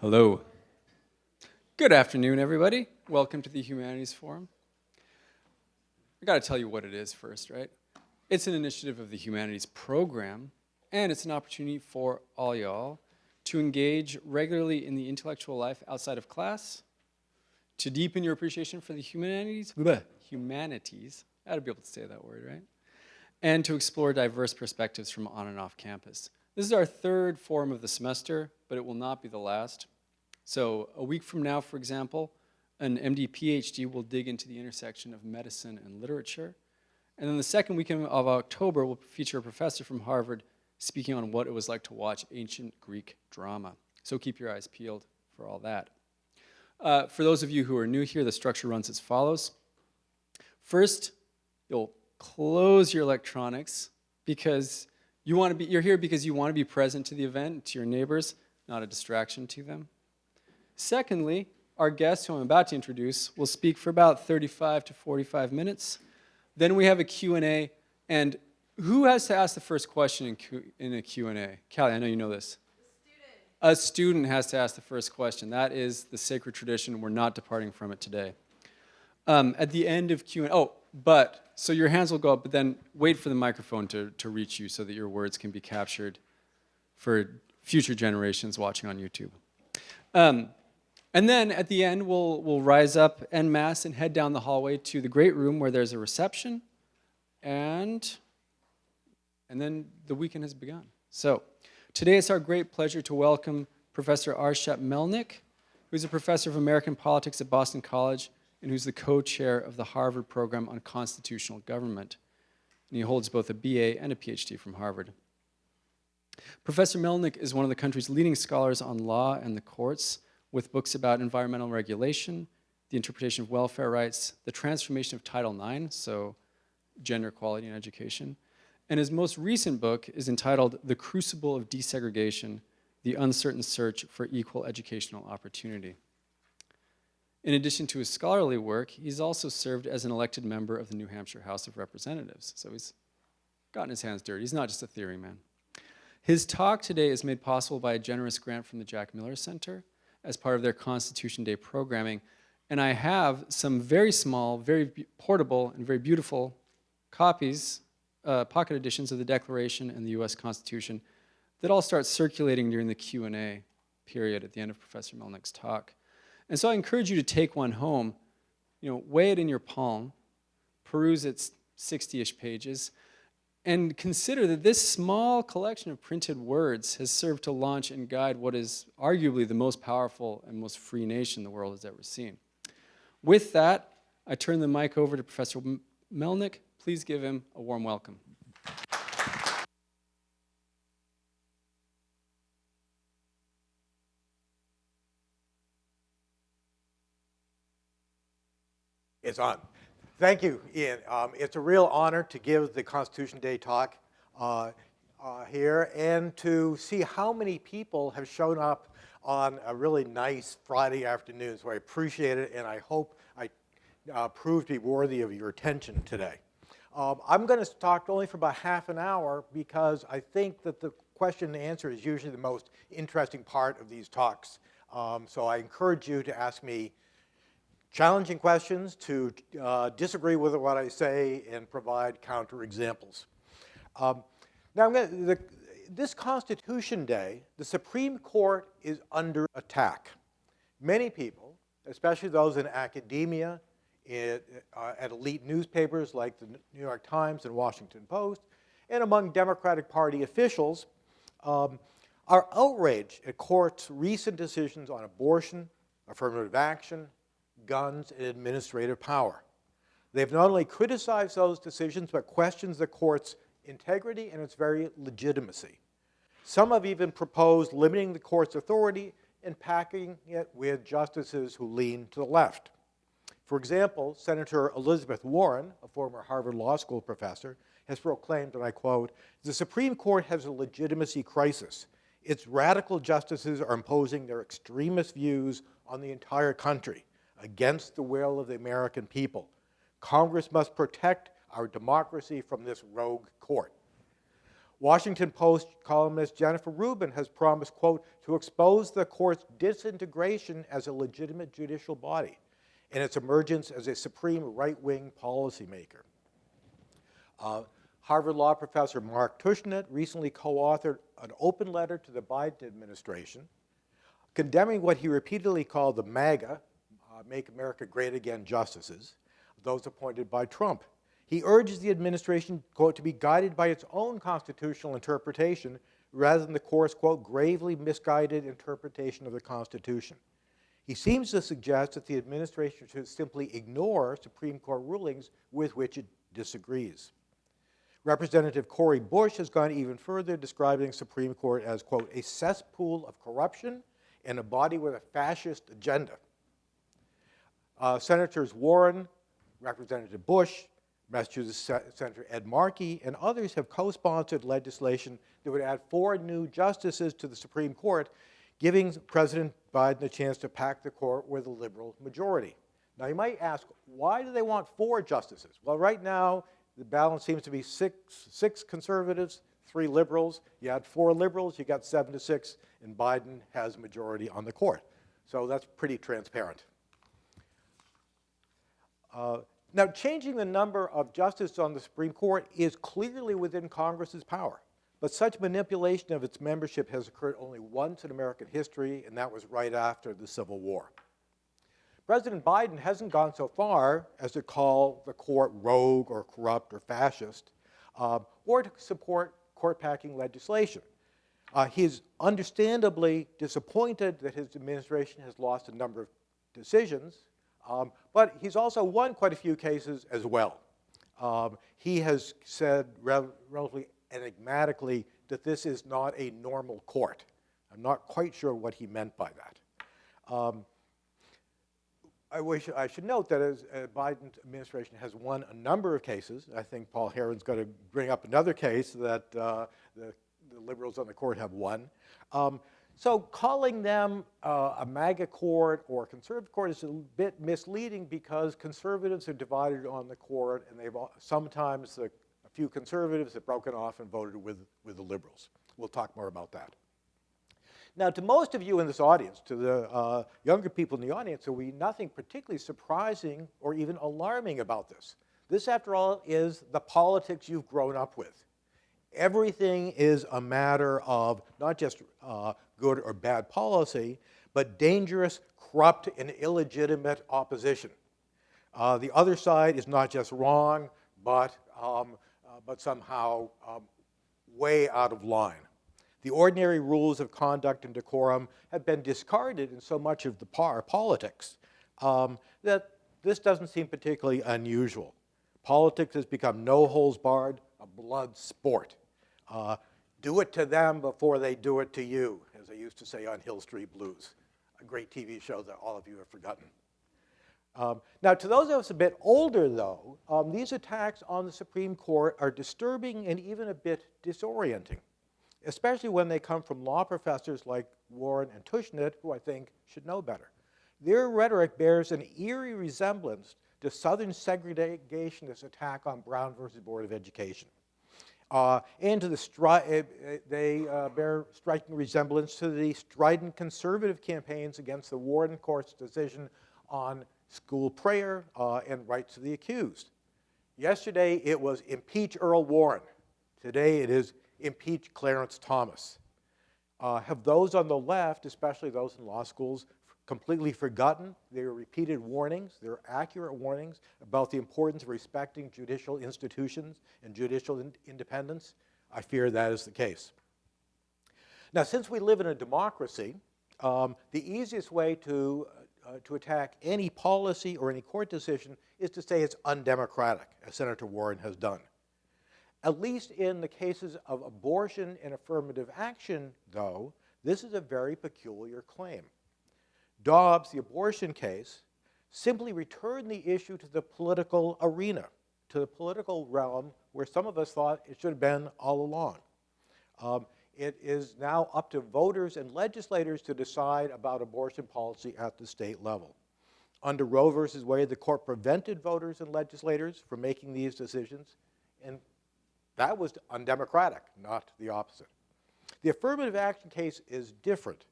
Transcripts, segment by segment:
Hello. Good afternoon, everybody. Welcome to the Humanities Forum. I gotta tell you what it is first, right? It's an initiative of the Humanities program, and it's an opportunity for all y'all to engage regularly in the intellectual life outside of class, to deepen your appreciation for the humanities, I ought to be able to say that word, right? And to explore diverse perspectives from on and off campus. This is our third forum of the semester, but it will not be the last. So a week from now, for example, an MD Ph.D. will dig into the intersection of medicine and literature. And then the second weekend of October will feature a professor from Harvard speaking on what it was like to watch ancient Greek drama. So keep your eyes peeled for all that. For those of you who are new here, the structure runs as follows. First, you'll close your electronics because you're here because you want to be present to the event, to your neighbors, not a distraction to them. Secondly, our guest, who I'm about to introduce, will speak for about 35 to 45 minutes. Then we have a Q&A, and who has to ask the first question in a Q&A? Callie, I know you know this. A student has to ask the first question. That is the sacred tradition. We're not departing from it today. At the end of Q&A, so your hands will go up, but then wait for the microphone to reach you so that your words can be captured for future generations watching on YouTube. And then at the end, we'll rise up en masse and head down the hallway to the great room where there's a reception, and then the weekend has begun. So today it's our great pleasure to welcome Professor R. Shep Melnick, who's a professor of American politics at Boston College and who's the co-chair of the Harvard program on constitutional government. And he holds both a BA and a PhD from Harvard. Professor Melnick is one of the country's leading scholars on law and the courts, with books about environmental regulation, the interpretation of welfare rights, the transformation of Title IX, so gender equality in education. And his most recent book is entitled The Crucible of Desegregation, The Uncertain Search for Equal Educational Opportunity. In addition to his scholarly work, he's also served as an elected member of the New Hampshire House of Representatives. So he's gotten his hands dirty. He's not just a theory man. His talk today is made possible by a generous grant from the Jack Miller Center as part of their Constitution Day programming. And I have some very small, very portable, and very beautiful copies, pocket editions of the Declaration and the US Constitution that I'll start circulating during the Q&A period at the end of Professor Melnick's talk. And so I encourage you to take one home, weigh it in your palm, peruse its 60-ish pages, and consider that this small collection of printed words has served to launch and guide what is arguably the most powerful and most free nation the world has ever seen. With that, I turn the mic over to Professor Melnick. Please give him a warm welcome. It's on. Thank you, Ian. It's a real honor to give the Constitution Day talk here and to see how many people have shown up on a really nice Friday afternoon. So I appreciate it, and I hope I prove to be worthy of your attention today. I'm going to talk only for about half an hour because I think that the question and answer is usually the most interesting part of these talks. So I encourage you to ask me challenging questions, to disagree with what I say, and provide counterexamples. Now, this Constitution Day, the Supreme Court is under attack. Many people, especially those in academia, at elite newspapers like the New York Times and Washington Post, and among Democratic Party officials, are outraged at courts' recent decisions on abortion, affirmative action, guns, and administrative power. They've not only criticized those decisions, but questions the court's integrity and its very legitimacy. Some have even proposed limiting the court's authority and packing it with justices who lean to the left. For example, Senator Elizabeth Warren, a former Harvard Law School professor, has proclaimed, and I quote, "The Supreme Court has a legitimacy crisis. Its radical justices are imposing their extremist views on the entire country, against the will of the American people. Congress must protect our democracy from this rogue court." Washington Post columnist Jennifer Rubin has promised, quote, to expose the court's disintegration as a legitimate judicial body and its emergence as a supreme right-wing policymaker. Harvard Law professor Mark Tushnet recently co-authored an open letter to the Biden administration condemning what he repeatedly called the MAGA, Make America Great Again justices, those appointed by Trump. He urges the administration, quote, to be guided by its own constitutional interpretation rather than the court's, quote, gravely misguided interpretation of the Constitution. He seems to suggest that the administration should simply ignore Supreme Court rulings with which it disagrees. Representative Cori Bush has gone even further, describing the Supreme Court as, quote, a cesspool of corruption and a body with a fascist agenda. Senators Warren, Representative Bush, Massachusetts Senator Ed Markey, and others have co-sponsored legislation that would add 4 new justices to the Supreme Court, giving President Biden a chance to pack the court with a liberal majority. Now, you might ask, why do they want 4 justices? Well, right now, the balance seems to be six conservatives, 3 liberals. You add 4 liberals, you got 7-6, and Biden has a majority on the court. So that's pretty transparent. Now, changing the number of justices on the Supreme Court is clearly within Congress's power, but such manipulation of its membership has occurred only once in American history, and that was right after the Civil War. President Biden hasn't gone so far as to call the court rogue or corrupt or fascist, or to support court-packing legislation. He's understandably disappointed that his administration has lost a number of decisions, but he's also won quite a few cases as well. He has said relatively enigmatically that this is not a normal court. I'm not quite sure what he meant by that. I should note that as Biden's administration has won a number of cases. I think Paul Heron's going to bring up another case that the liberals on the court have won. So calling them a MAGA court or a conservative court is a bit misleading because conservatives are divided on the court, and they've sometimes a few conservatives have broken off and voted with the liberals. We'll talk more about that. Now, to most of you in this audience, to the younger people in the audience, there will be nothing particularly surprising or even alarming about this. This, after all, is the politics you've grown up with. Everything is a matter of not just good or bad policy, but dangerous, corrupt, and illegitimate opposition. The other side is not just wrong, but somehow way out of line. The ordinary rules of conduct and decorum have been discarded in so much of the politics that this doesn't seem particularly unusual. Politics has become no holds barred, a blood sport. Do it to them before they do it to you, as they used to say on Hill Street Blues, a great TV show that all of you have forgotten. Now, to those of us a bit older, though, these attacks on the Supreme Court are disturbing and even a bit disorienting, especially when they come from law professors like Warren and Tushnet, who I think should know better. Their rhetoric bears an eerie resemblance to Southern segregationist attack on Brown versus Board of Education. And to they bear striking resemblance to the strident conservative campaigns against the Warren Court's decision on school prayer and rights of the accused. Yesterday, it was impeach Earl Warren. Today, it is impeach Clarence Thomas. Have those on the left, especially those in law schools, completely forgotten their repeated warnings, their accurate warnings about the importance of respecting judicial institutions and judicial independence? I fear that is the case. Now, since we live in a democracy, the easiest way to attack any policy or any court decision is to say it's undemocratic, as Senator Warren has done. At least in the cases of abortion and affirmative action, though, this is a very peculiar claim. Dobbs, the abortion case, simply returned the issue to the political arena, to the political realm where some of us thought it should have been all along. It is now up to voters and legislators to decide about abortion policy at the state level. Under Roe versus Wade, the court prevented voters and legislators from making these decisions, and That was undemocratic, not the opposite. The affirmative action case is different.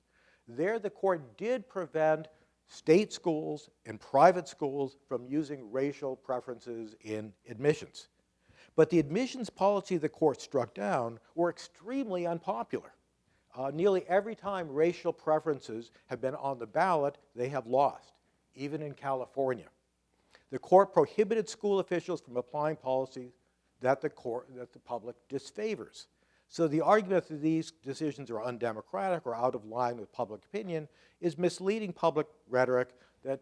There, the court did prevent state schools and private schools from using racial preferences in admissions. But the admissions policy the court struck down were extremely unpopular. Nearly every time racial preferences have been on the ballot, they have lost, even in California. The court prohibited school officials from applying policies that the public disfavors. So the argument that these decisions are undemocratic or out of line with public opinion is misleading public rhetoric that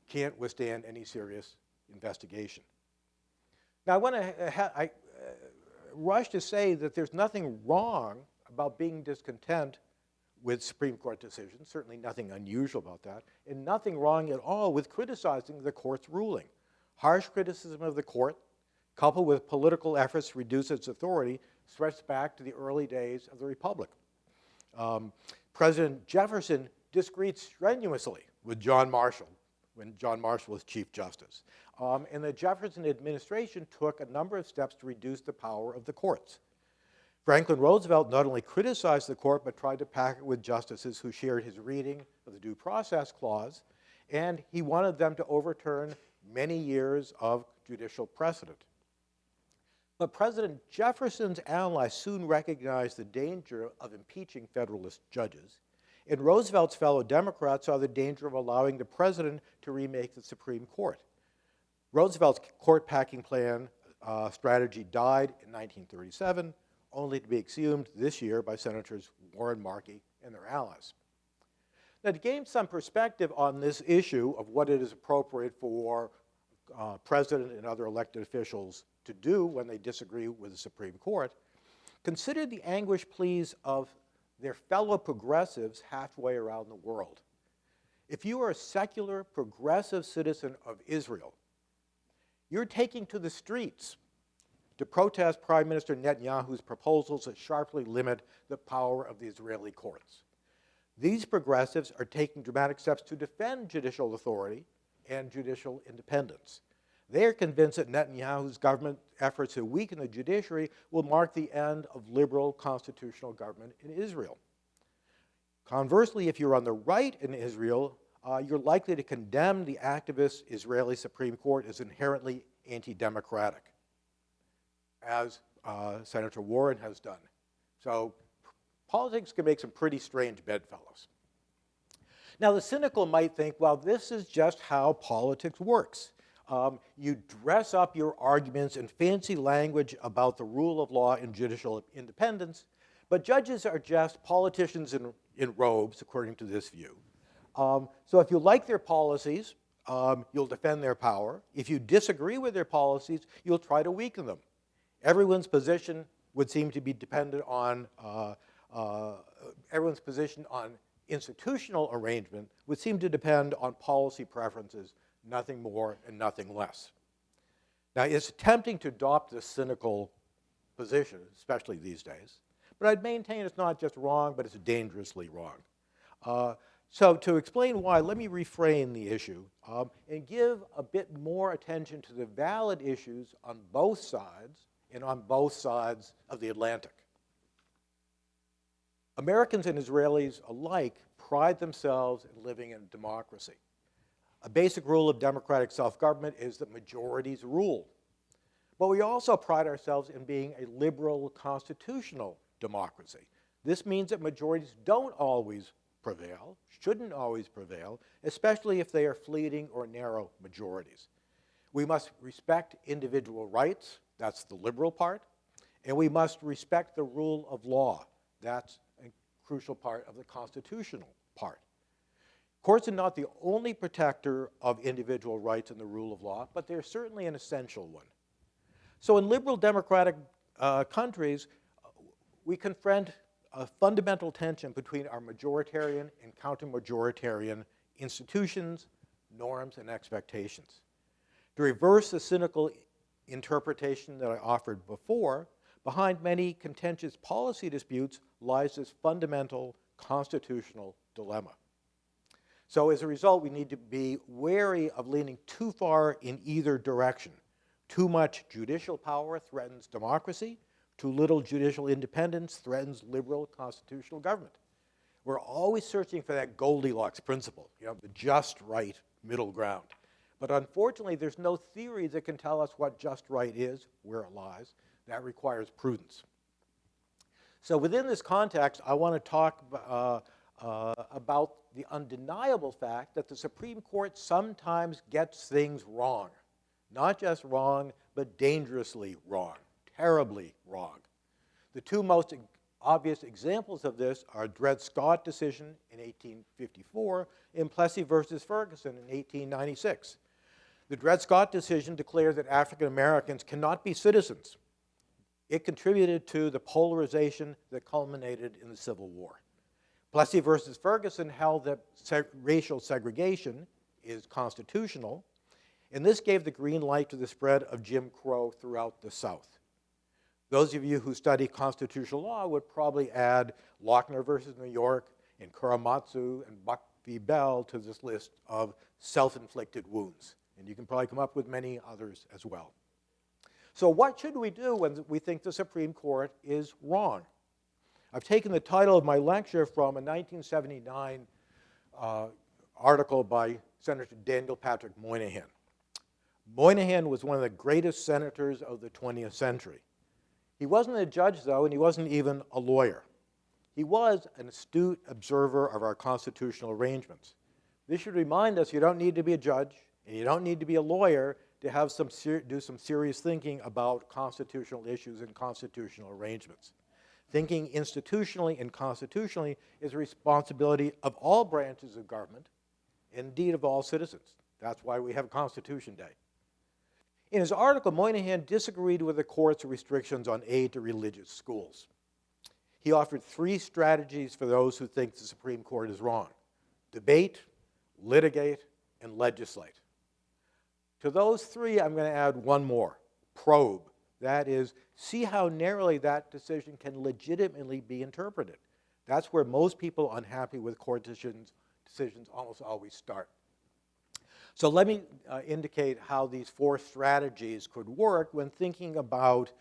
can't withstand any serious investigation. Now, I want to rush to say that there's nothing wrong about being discontent with Supreme Court decisions, certainly nothing unusual about that, and nothing wrong at all with criticizing the court's ruling. Harsh criticism of the court, coupled with political efforts to reduce its authority, stretched back to the early days of the Republic. President Jefferson disagreed strenuously with John Marshall when John Marshall was Chief Justice. And the Jefferson administration took a number of steps to reduce the power of the courts. Franklin Roosevelt not only criticized the court, but tried to pack it with justices who shared his reading of the Due Process Clause, and he wanted them to overturn many years of judicial precedent. But President Jefferson's allies soon recognized the danger of impeaching Federalist judges, and Roosevelt's fellow Democrats saw the danger of allowing the president to remake the Supreme Court. Roosevelt's court-packing plan strategy died in 1937, only to be exhumed this year by Senators Warren Markey and their allies. Now, to gain some perspective on this issue of what it is appropriate for president and other elected officials to do when they disagree with the Supreme Court, consider the anguished pleas of their fellow progressives halfway around the world. If you are a secular, progressive citizen of Israel, you're taking to the streets to protest Prime Minister Netanyahu's proposals that sharply limit the power of the Israeli courts. These progressives are taking dramatic steps to defend judicial authority and judicial independence. They are convinced that Netanyahu's government efforts to weaken the judiciary will mark the end of liberal constitutional government in Israel. Conversely, if you're on the right in Israel, you're likely to condemn the activist Israeli Supreme Court as inherently anti-democratic, as Senator Warren has done. So politics can make some pretty strange bedfellows. Now, the cynical might think, well, this is just how politics works. You dress up your arguments in fancy language about the rule of law and judicial independence, but judges are just politicians in robes, according to this view. So if you like their policies, you'll defend their power. If you disagree with their policies, you'll try to weaken them. Everyone's position would seem to be dependent on, everyone's position on institutional arrangement would seem to depend on policy preferences, nothing more and nothing less. Now, it's tempting to adopt this cynical position, especially these days, but I'd maintain it's not just wrong, but it's dangerously wrong. So to explain why, let me reframe the issue and give a bit more attention to the valid issues on both sides and on both sides of the Atlantic. Americans and Israelis alike pride themselves in living in a democracy. A basic rule of democratic self-government is that majorities rule. But we also pride ourselves in being a liberal constitutional democracy. This means that majorities don't always prevail, shouldn't always prevail, especially if they are fleeting or narrow majorities. We must respect individual rights, that's the liberal part, and we must respect the rule of law, that's a crucial part of the constitutional part. Courts are not the only protector of individual rights and the rule of law, but they're certainly an essential one. So in liberal democratic countries, we confront a fundamental tension between our majoritarian and counter-majoritarian institutions, norms, and expectations. To reverse the cynical interpretation that I offered before, behind many contentious policy disputes lies this fundamental constitutional dilemma. So as a result, we need to be wary of leaning too far in either direction, Too much judicial power threatens democracy. Too little judicial independence threatens liberal constitutional government. We're always searching for that Goldilocks principle, the just right middle ground. But unfortunately, there's no theory that can tell us what just right is, where it lies. That requires prudence. So within this context, I want to talk about the undeniable fact that the Supreme Court sometimes gets things wrong. Not just wrong, but dangerously wrong, terribly wrong. The two most obvious examples of this are Dred Scott decision in 1854 and Plessy versus Ferguson in 1896. The Dred Scott decision declared that African Americans cannot be citizens. It contributed to the polarization that culminated in the Civil War. Plessy versus Ferguson held that racial segregation is constitutional, and this gave the green light to the spread of Jim Crow throughout the South. Those of you who study constitutional law would probably add Lochner versus New York and Korematsu and Buck v. Bell to this list of self-inflicted wounds. And you can probably come up with many others as well. So what should we do when we think the Supreme Court is wrong? I've taken the title of my lecture from a 1979 article by Senator Daniel Patrick Moynihan. Moynihan was one of the greatest senators of the 20th century. He wasn't a judge, though, and he wasn't even a lawyer. He was an astute observer of our constitutional arrangements. This should remind us you don't need to be a judge, and you don't need to be a lawyer to have do some serious thinking about constitutional issues and constitutional arrangements. Thinking institutionally and constitutionally is a responsibility of all branches of government, indeed of all citizens. That's why we have Constitution Day. In his article, Moynihan disagreed with the court's restrictions on aid to religious schools. He offered three strategies for those who think the Supreme Court is wrong: debate, litigate, and legislate. To those three, I'm going to add one more: probe. That is, see how narrowly that decision can legitimately be interpreted. That's where most people unhappy with court decisions almost always start. So let me indicate how these four strategies could work when thinking about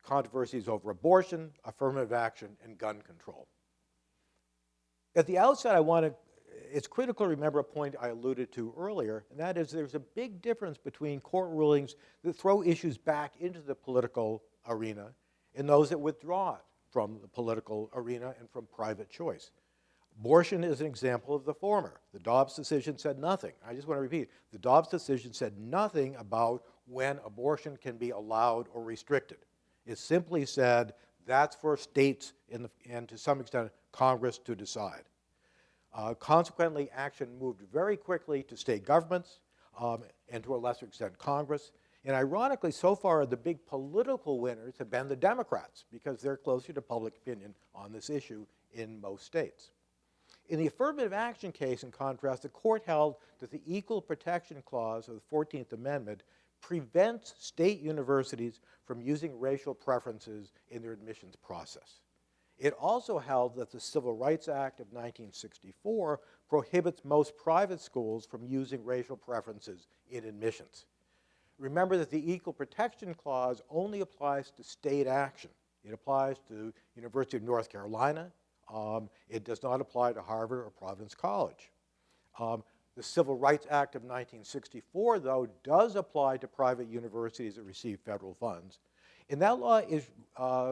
controversies over abortion, affirmative action, and gun control. At the outset, it's critical to remember a point I alluded to earlier, and that is there's a big difference between court rulings that throw issues back into the political arena and those that withdraw it from the political arena and from private choice. Abortion is an example of the former. The Dobbs decision said nothing. I just want to repeat, the Dobbs decision said nothing about when abortion can be allowed or restricted. It simply said that's for states and to some extent Congress to decide. Consequently, action moved very quickly to state governments and to a lesser extent Congress. And ironically, so far the big political winners have been the Democrats because they're closer to public opinion on this issue in most states. In the affirmative action case, in contrast, the court held that the Equal Protection Clause of the 14th Amendment prevents state universities from using racial preferences in their admissions process. It also held that the Civil Rights Act of 1964 prohibits most private schools from using racial preferences in admissions. Remember that the Equal Protection Clause only applies to state action. It applies to University of North Carolina. It does not apply to Harvard or Providence College. The Civil Rights Act of 1964, though, does apply to private universities that receive federal funds. And that law is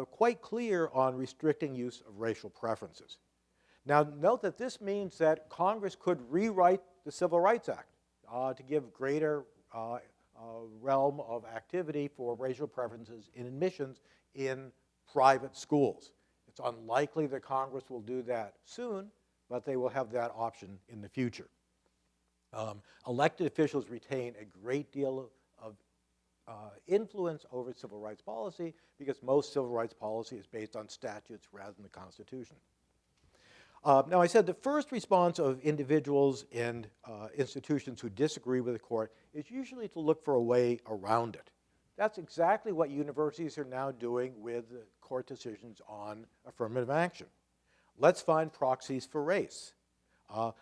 quite clear on restricting use of racial preferences. Now, note that this means that Congress could rewrite the Civil Rights Act to give greater realm of activity for racial preferences in admissions in private schools. It's unlikely that Congress will do that soon, but they will have that option in the future. Elected officials retain a great deal of influence over civil rights policy because most civil rights policy is based on statutes rather than the Constitution. Now, I said the first response of individuals and institutions who disagree with the court is usually to look for a way around it. That's exactly what universities are now doing with court decisions on affirmative action. Let's find proxies for race.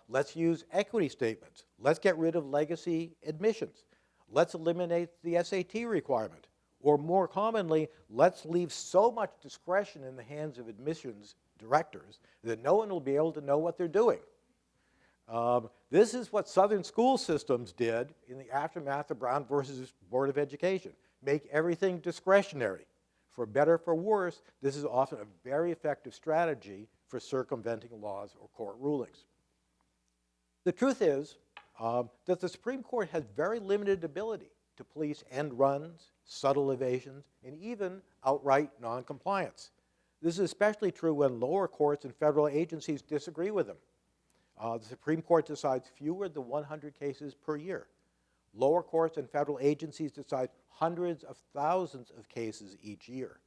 Let's use equity statements. Let's get rid of legacy admissions. let's eliminate the SAT requirement. Or more commonly, let's leave so much discretion in the hands of admissions directors that no one will be able to know what they're doing. This is what Southern school systems did in the aftermath of Brown versus Board of Education. Make everything discretionary. For better or for worse, this is often a very effective strategy for circumventing laws or court rulings. The truth is that the Supreme Court has very limited ability to police end runs, subtle evasions, and even outright noncompliance. This is especially true when lower courts and federal agencies disagree with them. The Supreme Court decides fewer than 100 cases per year. Lower courts and federal agencies decide hundreds of thousands of cases each year.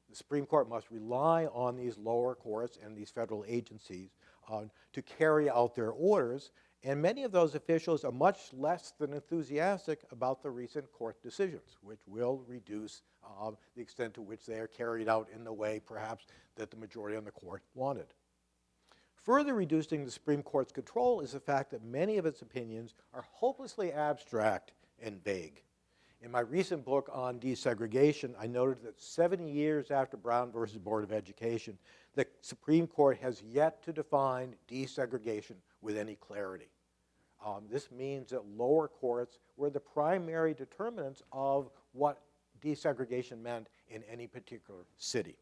The Supreme Court must rely on these lower courts and these federal agencies to carry out their orders, and many of those officials are much less than enthusiastic about the recent court decisions, which will reduce the extent to which they are carried out in the way, perhaps, that the majority on the court wanted. Further reducing the Supreme Court's control is the fact that many of its opinions are hopelessly abstract and vague. In my recent book on desegregation, I noted that 70 years after Brown versus Board of Education, the Supreme Court has yet to define desegregation with any clarity. This means that lower courts were the primary determinants of what desegregation meant in any particular city.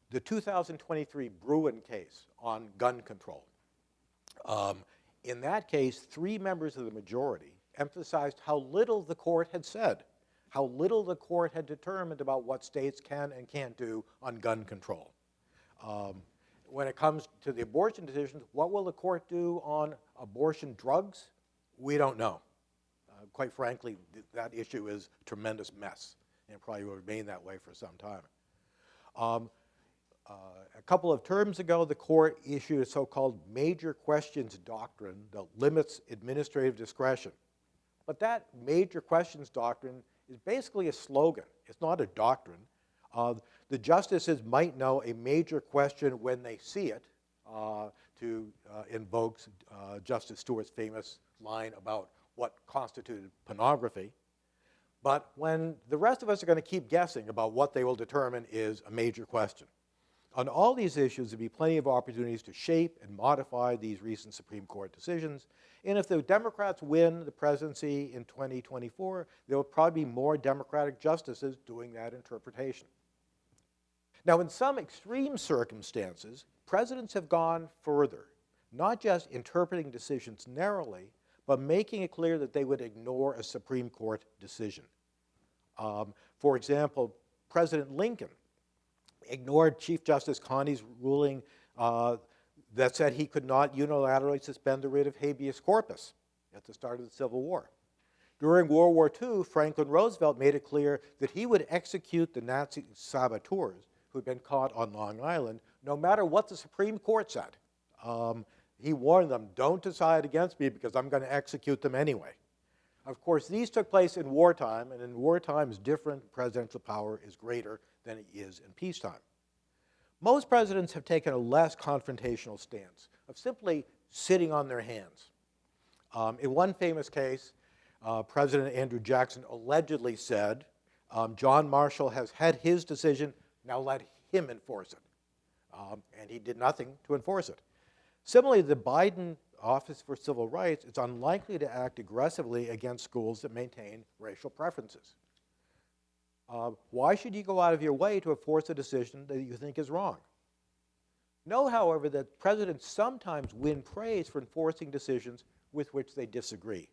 The 2023 Bruin case on gun control. In that case, 3 members of the majority emphasized how little the court had said, how little the court had determined about what states can and can't do on gun control. When it comes to the abortion decisions, what will the court do on abortion drugs? We don't know. Quite frankly, that issue is a tremendous mess, and probably will remain that way for some time. A couple of terms ago, the court issued a so-called major questions doctrine that limits administrative discretion. But that major questions doctrine is basically a slogan. It's not a doctrine. The justices might know a major question when they see it, to invoke Justice Stewart's famous line about what constituted pornography. But when the rest of us are going to keep guessing about what they will determine is a major question. On all these issues, there'll be plenty of opportunities to shape and modify these recent Supreme Court decisions. And if the Democrats win the presidency in 2024, there will probably be more Democratic justices doing that interpretation. Now, in some extreme circumstances, presidents have gone further, not just interpreting decisions narrowly, but making it clear that they would ignore a Supreme Court decision. For example, President Lincoln ignored Chief Justice Connie's ruling that said he could not unilaterally suspend the writ of habeas corpus at the start of the Civil War. During World War II, Franklin Roosevelt made it clear that he would execute the Nazi saboteurs who had been caught on Long Island, no matter what the Supreme Court said. He warned them, don't decide against me because I'm going to execute them anyway. Of course, these took place in wartime, and in wartime is different. Presidential power is greater than it is in peacetime. Most presidents have taken a less confrontational stance of simply sitting on their hands. In one famous case, President Andrew Jackson allegedly said, John Marshall has had his decision, now let him enforce it. And he did nothing to enforce it. Similarly, the Biden Office for Civil Rights is unlikely to act aggressively against schools that maintain racial preferences. Why should you go out of your way to enforce a decision that you think is wrong? Know, however, that presidents sometimes win praise for enforcing decisions with which they disagree.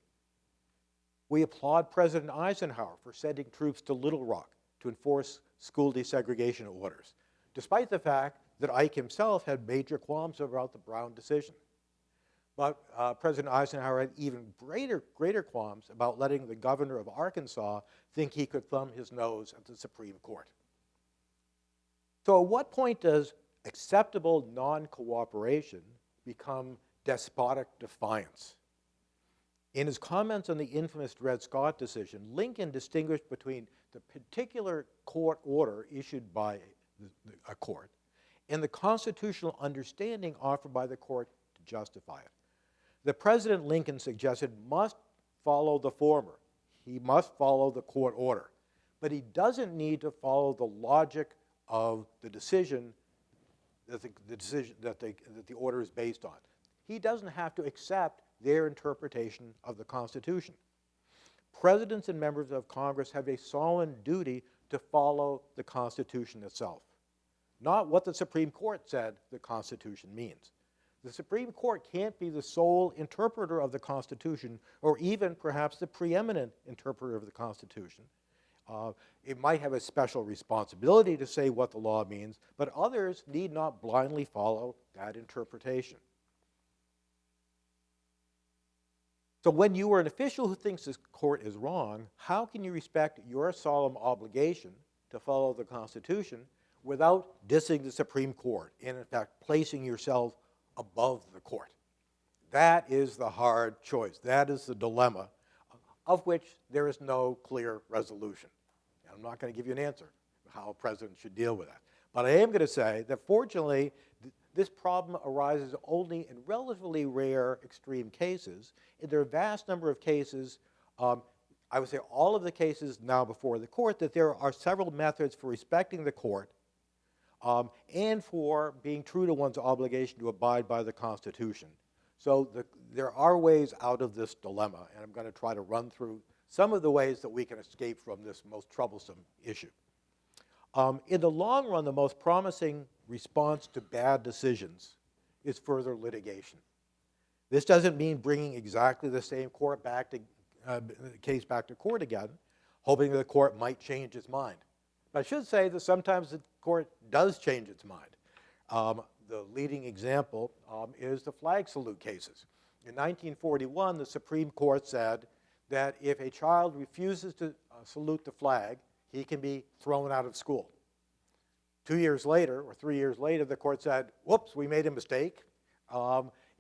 We applaud President Eisenhower for sending troops to Little Rock to enforce school desegregation orders, despite the fact that Ike himself had major qualms about the Brown decision. But President Eisenhower had even greater qualms about letting the governor of Arkansas think he could thumb his nose at the Supreme Court. So at what point does acceptable non-cooperation become despotic defiance? In his comments on the infamous Dred Scott decision, Lincoln distinguished between the particular court order issued by a court and the constitutional understanding offered by the court to justify it. The President, Lincoln suggested, must follow the former. He must follow the court order. But he doesn't need to follow the logic of the decision that the order is based on. He doesn't have to accept their interpretation of the Constitution. Presidents and members of Congress have a solemn duty to follow the Constitution itself, not what the Supreme Court said the Constitution means. The Supreme Court can't be the sole interpreter of the Constitution, or even perhaps the preeminent interpreter of the Constitution. It might have a special responsibility to say what the law means, but others need not blindly follow that interpretation. So when you are an official who thinks this court is wrong, how can you respect your solemn obligation to follow the Constitution without dissing the Supreme Court and, in fact, placing yourself above the court? That is the hard choice. That is the dilemma, of which there is no clear resolution. And I'm not going to give you an answer how a president should deal with that. But I am going to say that, fortunately, this problem arises only in relatively rare extreme cases. And there are a vast number of cases, I would say all of the cases now before the court, that there are several methods for respecting the court and for being true to one's obligation to abide by the Constitution. So there are ways out of this dilemma, and I'm going to try to run through some of the ways that we can escape from this most troublesome issue. In the long run, the most promising response to bad decisions is further litigation. This doesn't mean bringing exactly the same case back to court again, hoping that the court might change its mind. But I should say that sometimes the court does change its mind. The leading example is the flag salute cases. In 1941, the Supreme Court said that if a child refuses to salute the flag, he can be thrown out of school. 2 years later, or 3 years later, the court said, whoops, we made a mistake.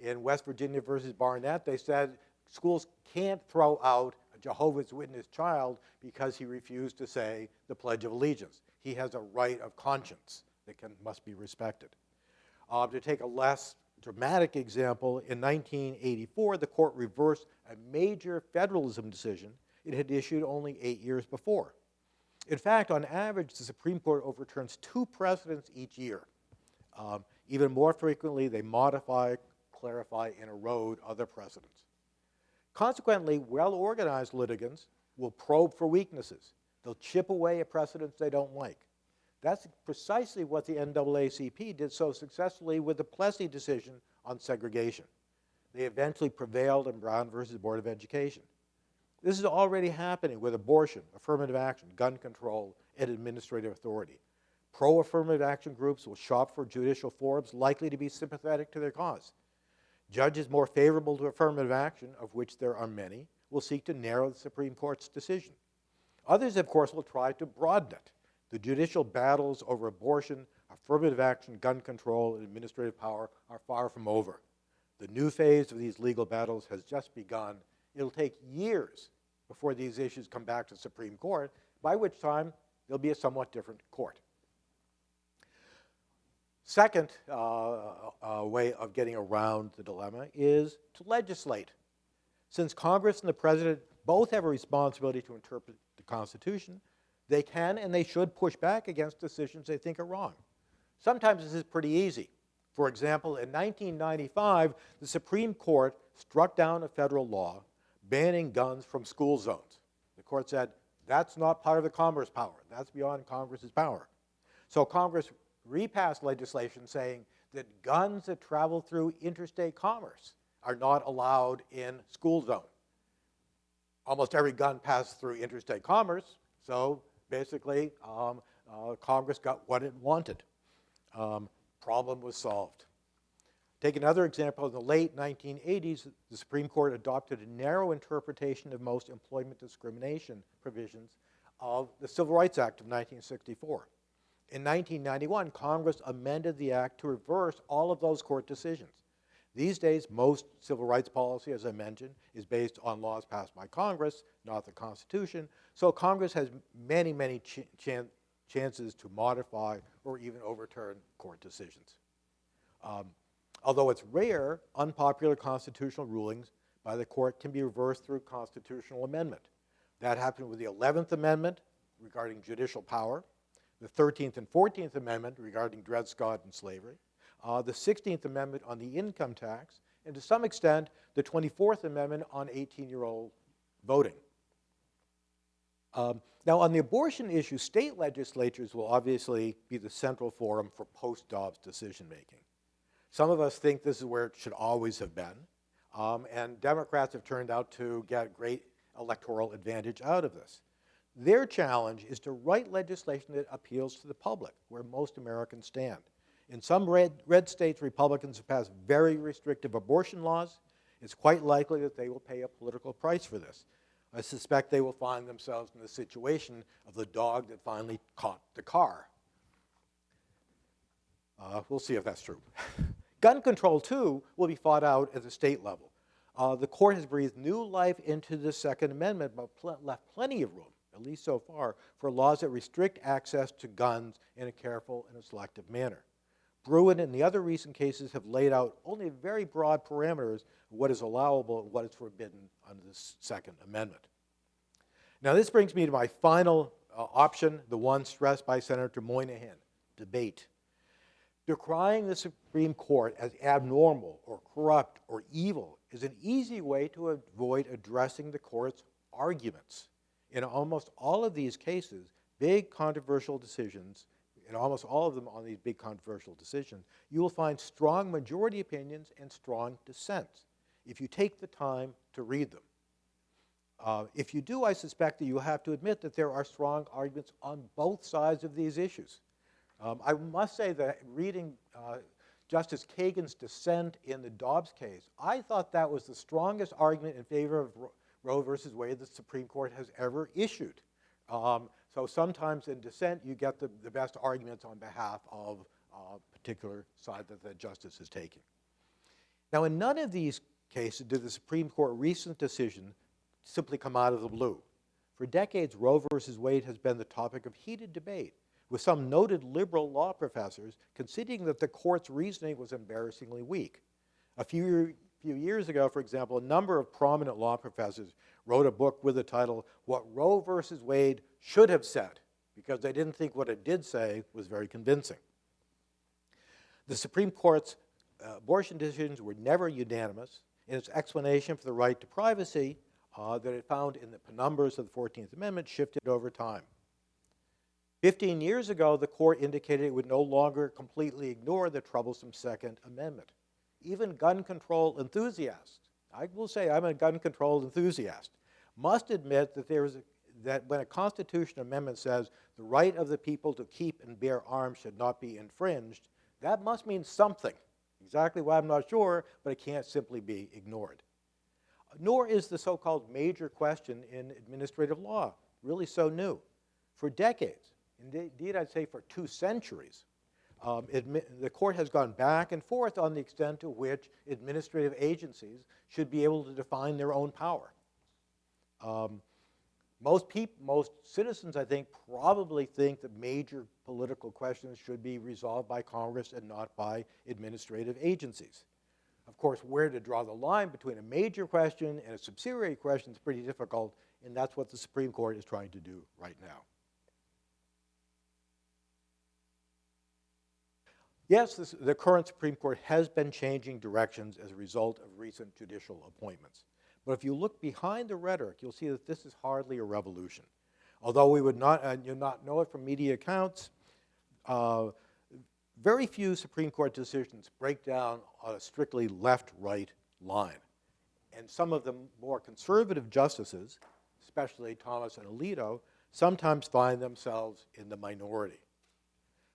In West Virginia versus Barnett, they said schools can't throw out a Jehovah's Witness child because he refused to say the Pledge of Allegiance. He has a right of conscience that must be respected. To take a less dramatic example, in 1984, the court reversed a major federalism decision it had issued only 8 years before. In fact, on average, the Supreme Court overturns 2 precedents each year. Even more frequently, they modify, clarify, and erode other precedents. Consequently, well-organized litigants will probe for weaknesses. They'll chip away at precedents they don't like. That's precisely what the NAACP did so successfully with the Plessy decision on segregation. They eventually prevailed in Brown versus Board of Education. This is already happening with abortion, affirmative action, gun control, and administrative authority. Pro-affirmative action groups will shop for judicial forums likely to be sympathetic to their cause. Judges more favorable to affirmative action, of which there are many, will seek to narrow the Supreme Court's decision. Others, of course, will try to broaden it. The judicial battles over abortion, affirmative action, gun control, and administrative power are far from over. The new phase of these legal battles has just begun. It'll take years before these issues come back to the Supreme Court, by which time there'll be a somewhat different court. Second way of getting around the dilemma is to legislate. Since Congress and the President both have a responsibility to interpret the Constitution, they can and they should push back against decisions they think are wrong. Sometimes this is pretty easy. For example, in 1995, the Supreme Court struck down a federal law banning guns from school zones. The court said, that's not part of the Commerce power. That's beyond Congress's power. So Congress repassed legislation saying that guns that travel through interstate commerce are not allowed in school zone. Almost every gun passed through interstate commerce, so basically Congress got what it wanted. Problem was solved. Take another example. In the late 1980s, the Supreme Court adopted a narrow interpretation of most employment discrimination provisions of the Civil Rights Act of 1964. In 1991, Congress amended the act to reverse all of those court decisions. These days, most civil rights policy, as I mentioned, is based on laws passed by Congress, not the Constitution. So Congress has many, many chances to modify or even overturn court decisions. Although it's rare, unpopular constitutional rulings by the court can be reversed through constitutional amendment. That happened with the 11th Amendment regarding judicial power, the 13th and 14th Amendment regarding Dred Scott and slavery, the 16th Amendment on the income tax, and to some extent, the 24th Amendment on 18-year-old voting. Now, on the abortion issue, state legislatures will obviously be the central forum for post-Dobbs decision-making. Some of us think this is where it should always have been, and Democrats have turned out to get great electoral advantage out of this. Their challenge is to write legislation that appeals to the public, where most Americans stand. In some red states, Republicans have passed very restrictive abortion laws. It's quite likely that they will pay a political price for this. I suspect they will find themselves in the situation of the dog that finally caught the car. We'll see if that's true. Gun control, too, will be fought out at the state level. The court has breathed new life into the Second Amendment, but left plenty of room, at least so far, for laws that restrict access to guns in a careful and a selective manner. Bruin and the other recent cases have laid out only very broad parameters of what is allowable and what is forbidden under the Second Amendment. Now, this brings me to my final option, the one stressed by Senator Moynihan, debate. Decrying the Supreme Court as abnormal or corrupt or evil is an easy way to avoid addressing the court's arguments. In almost all of these cases, big controversial decisions, in almost all of them on these big controversial decisions, you will find strong majority opinions and strong dissents if you take the time to read them. If you do, I suspect that you will have to admit that there are strong arguments on both sides of these issues. I must say that reading Justice Kagan's dissent in the Dobbs case, I thought that was the strongest argument in favor of Roe versus Wade the Supreme Court has ever issued. So sometimes in dissent, you get the best arguments on behalf of a particular side that the justice is taking. Now, in none of these cases did the Supreme Court recent decision simply come out of the blue. For decades, Roe versus Wade has been the topic of heated debate, with some noted liberal law professors conceding that the court's reasoning was embarrassingly weak. A few years ago, for example, a number of prominent law professors wrote a book with the title, What Roe versus Wade Should Have Said, because they didn't think what it did say was very convincing. The Supreme Court's abortion decisions were never unanimous, and its explanation for the right to privacy that it found in the penumbras of the 14th Amendment shifted over time. 15 years ago, the court indicated it would no longer completely ignore the troublesome Second Amendment. Even gun control enthusiasts, I will say I'm a gun control enthusiast, must admit that that when a constitutional amendment says the right of the people to keep and bear arms should not be infringed, that must mean something. Exactly why I'm not sure, but it can't simply be ignored. Nor is the so-called major question in administrative law really so new. For decades, indeed I'd say for 2 centuries, the court has gone back and forth on the extent to which administrative agencies should be able to define their own power. Most citizens, I think, probably think that major political questions should be resolved by Congress and not by administrative agencies. Of course, where to draw the line between a major question and a subsidiary question is pretty difficult, and that's what the Supreme Court is trying to do right now. Yes, the current Supreme Court has been changing directions as a result of recent judicial appointments. But if you look behind the rhetoric, you'll see that this is hardly a revolution. Although we would not know it from media accounts, very few Supreme Court decisions break down on a strictly left-right line. And some of the more conservative justices, especially Thomas and Alito, sometimes find themselves in the minority.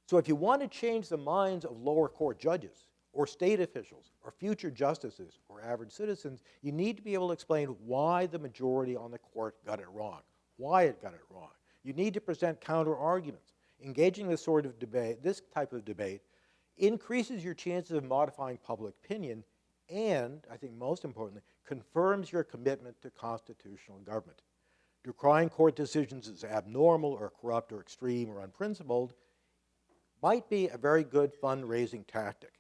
So if you want to change the minds of lower court judges, or state officials, or future justices, or average citizens, you need to be able to explain why the majority on the court got it wrong, why it got it wrong. You need to present counter-arguments. Engaging this sort of debate, this type of debate, increases your chances of modifying public opinion and, I think most importantly, confirms your commitment to constitutional government. Decrying court decisions as abnormal or corrupt or extreme or unprincipled might be a very good fundraising tactic,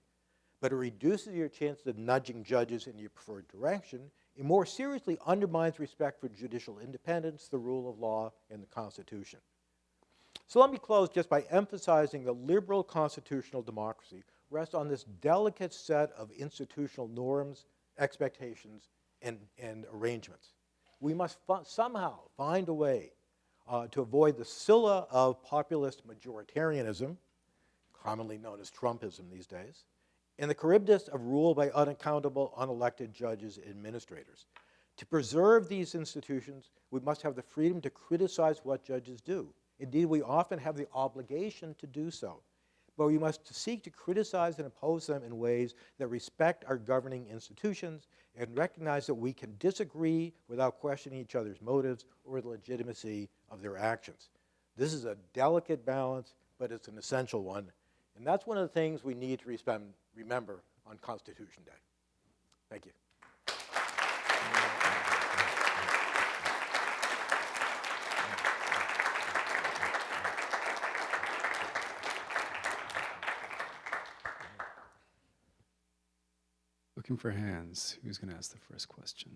but it reduces your chances of nudging judges in your preferred direction It more seriously undermines respect for judicial independence, the rule of law, and the Constitution. So let me close just by emphasizing the liberal constitutional democracy rests on this delicate set of institutional norms, expectations, and arrangements. We must somehow find a way to avoid the Scylla of populist majoritarianism, commonly known as Trumpism these days, and the Charybdis of rule by unaccountable, unelected judges and administrators. To preserve these institutions, we must have the freedom to criticize what judges do. Indeed, we often have the obligation to do so. But we must seek to criticize and oppose them in ways that respect our governing institutions and recognize that we can disagree without questioning each other's motives or the legitimacy of their actions. This is a delicate balance, but it's an essential one. And that's one of the things we need to remember on Constitution Day. Thank you. Looking for hands. Who's going to ask the first question?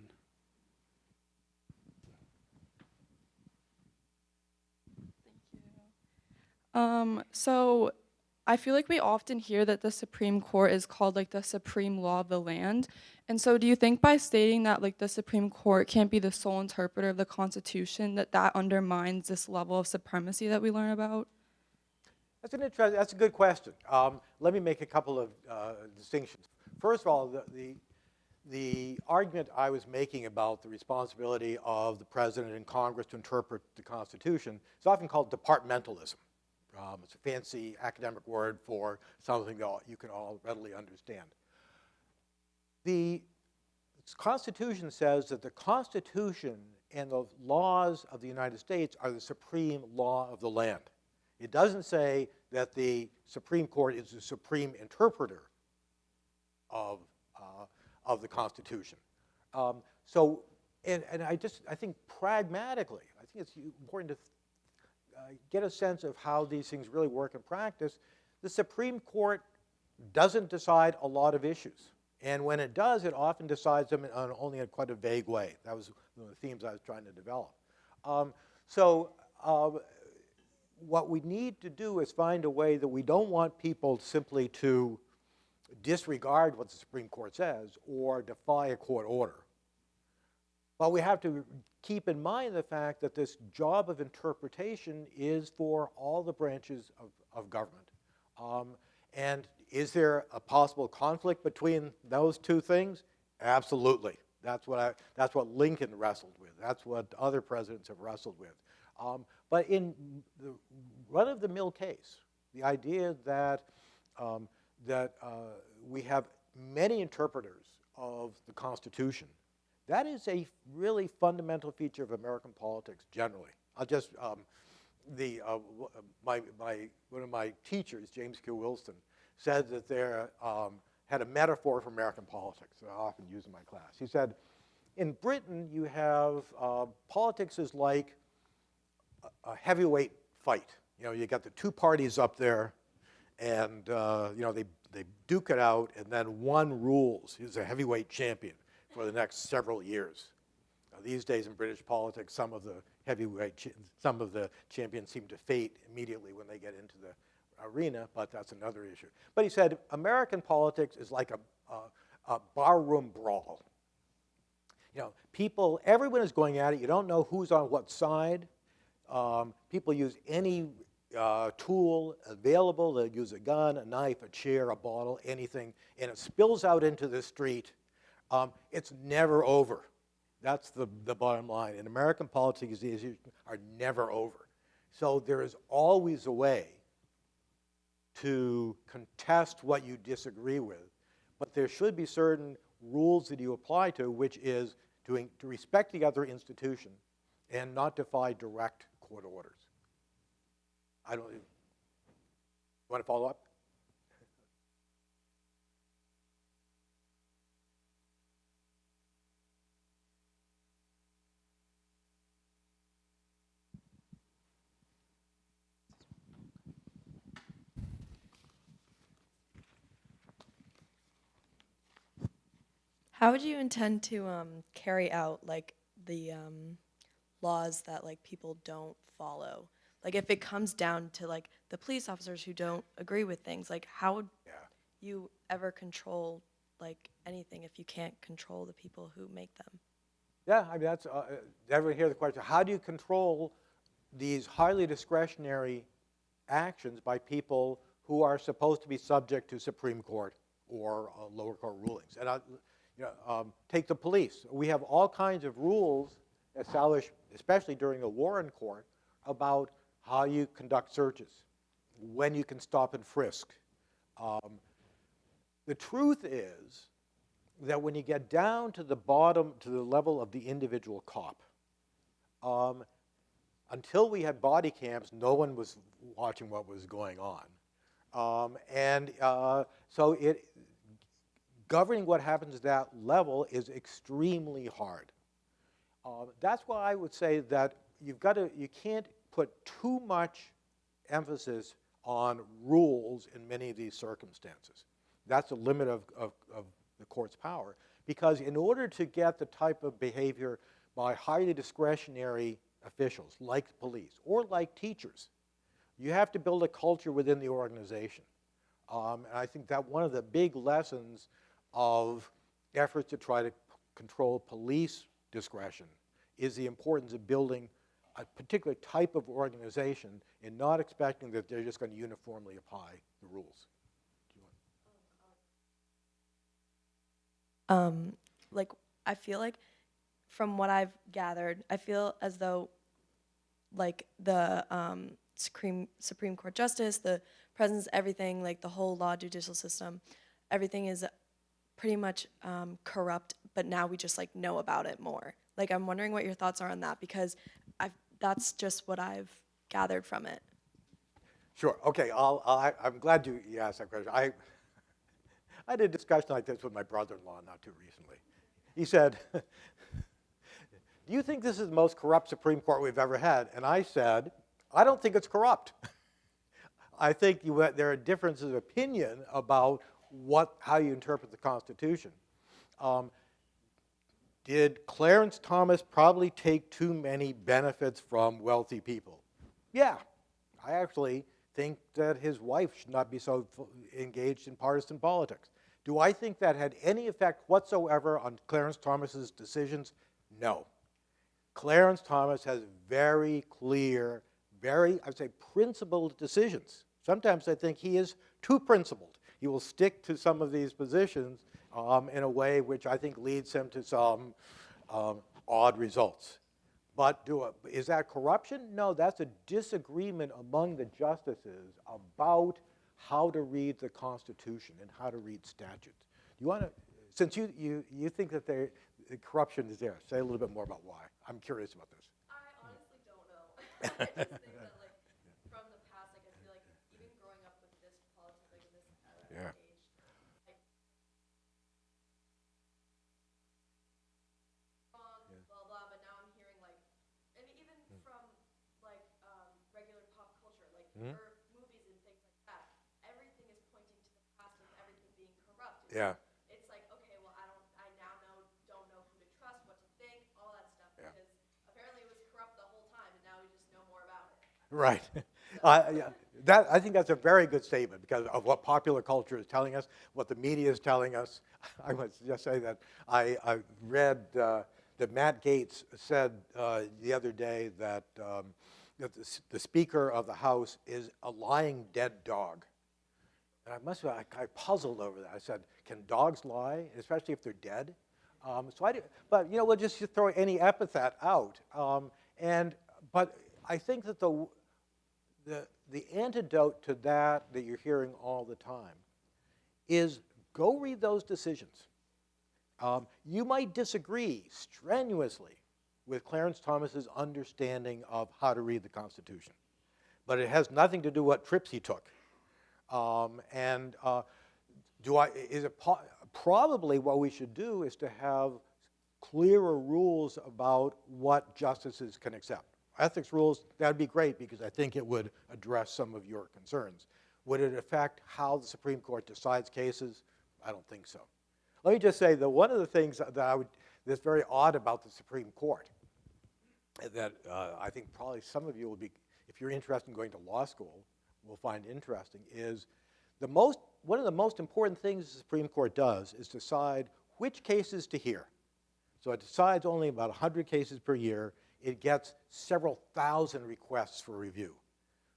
So I feel like we often hear that the Supreme Court is called like the supreme law of the land. And so do you think by stating that like the Supreme Court can't be the sole interpreter of the Constitution, that undermines this level of supremacy that we learn about? That's a good question. Let me make a couple of distinctions. First of all, the argument I was making about the responsibility of the President and Congress to interpret the Constitution is often called departmentalism. It's a fancy academic word for something that you can all readily understand. The Constitution says that the Constitution and the laws of the United States are the supreme law of the land. It doesn't say that the Supreme Court is the supreme interpreter of the Constitution. And I think pragmatically, I think it's important to get a sense of how these things really work in practice. The Supreme Court doesn't decide a lot of issues. And when it does, it often decides them only in quite a vague way. That was one of the themes I was trying to develop. What we need to do is find a way that we don't want people simply to disregard what the Supreme Court says or defy a court order. But we have to keep in mind the fact that this job of interpretation is for all the branches of government. And is there a possible conflict between those two things? Absolutely. That's what Lincoln wrestled with. That's what other presidents have wrestled with. But in the run-of-the-mill case, the idea that we have many interpreters of the Constitution, that is a really fundamental feature of American politics generally. I'll just, one of my teachers, James Q. Wilson, said that there had a metaphor for American politics that I often use in my class. He said, in Britain, you have politics is like a heavyweight fight. You know, you got the two parties up there, and they duke it out, and then one rules. He's a heavyweight champion for the next several years. These days in British politics, some of the champions seem to fade immediately when they get into the arena, but that's another issue. But he said American politics is like a barroom brawl. You know, everyone is going at it. You don't know who's on what side. People use any tool available. They'll use a gun, a knife, a chair, a bottle, anything, and it spills out into the street. It's never over. That's the bottom line. And American politics, these issues are never over. So there is always a way to contest what you disagree with, but there should be certain rules that you apply to, which is to respect the other institution and not defy direct court orders. You want to follow up? How would you intend to carry out like the laws that like people don't follow? Like if it comes down to like the police officers who don't agree with things, like how would Yeah. you ever control like anything if you can't control the people who make them? Yeah, I mean, that's, everyone hear the question, how do you control these highly discretionary actions by people who are supposed to be subject to Supreme Court or lower court rulings? And take the police. We have all kinds of rules established, especially during the war in court, about how you conduct searches, when you can stop and frisk. The truth is that when you get down to the bottom, to the level of the individual cop, until we had body cams, no one was watching what was going on. So governing what happens at that level is extremely hard. That's why I would say that you can't put too much emphasis on rules in many of these circumstances. That's the limit of the court's power, because in order to get the type of behavior by highly discretionary officials like police or like teachers, you have to build a culture within the organization. And I think that one of the big lessons of efforts to try to control police discretion is the importance of building a particular type of organization and not expecting that they're just going to uniformly apply the rules. Like I feel like from what I've gathered, I feel as though like the Supreme Court justice, the presidents, everything, like the whole law judicial system, everything is pretty much corrupt, but now we just like know about it more. Like I'm wondering what your thoughts are on that, because that's just what I've gathered from it. Sure. Okay. I'm glad you asked that question. I had a discussion like this with my brother-in-law not too recently. He said, "Do you think this is the most corrupt Supreme Court we've ever had?" And I said, "I don't think it's corrupt. I think there are differences of opinion about how you interpret the Constitution." Did Clarence Thomas probably take too many benefits from wealthy people? Yeah. I actually think that his wife should not be so engaged in partisan politics. Do I think that had any effect whatsoever on Clarence Thomas's decisions? No. Clarence Thomas has very clear, I'd say, principled decisions. Sometimes I think he is too principled. He will stick to some of these positions in a way which I think leads him to some odd results. But is that corruption? No, that's a disagreement among the justices about how to read the Constitution and how to read statutes. You want to, since you think that the corruption is there, say a little bit more about why. I'm curious about this. I honestly don't know. I just think that like from the past, like I feel like even growing up with this politics, like in this Yeah. age, like wrong, blah blah. But now I'm hearing like, and even from like regular pop culture, like or movies and things like that, everything is pointing to the past of everything being corrupt. Yeah. It's like, okay, well, I now don't know who to trust, what to think, all that stuff, Yeah. because apparently it was corrupt the whole time, and now we just know more about it. Right. I think that's a very good statement because of what popular culture is telling us, what the media is telling us. I must just say that I read that Matt Gaetz said the other day that the Speaker of the House is a lying dead dog. And I puzzled over that. I said, can dogs lie, especially if they're dead? But we'll just throw any epithet out. But I think that the antidote to that you're hearing all the time is go read those decisions. You might disagree strenuously with Clarence Thomas's understanding of how to read the Constitution, but it has nothing to do with what trips he took. Probably what we should do is to have clearer rules about what justices can accept. Ethics rules, that'd be great because I think it would address some of your concerns. Would it affect how the Supreme Court decides cases? I don't think so. Let me just say that one of the things that's very odd about the Supreme Court, that I think probably some of you will be, if you're interested in going to law school, will find interesting, is one of the most important things the Supreme Court does is decide which cases to hear. So it decides only about 100 cases per year. It gets several thousand requests for review.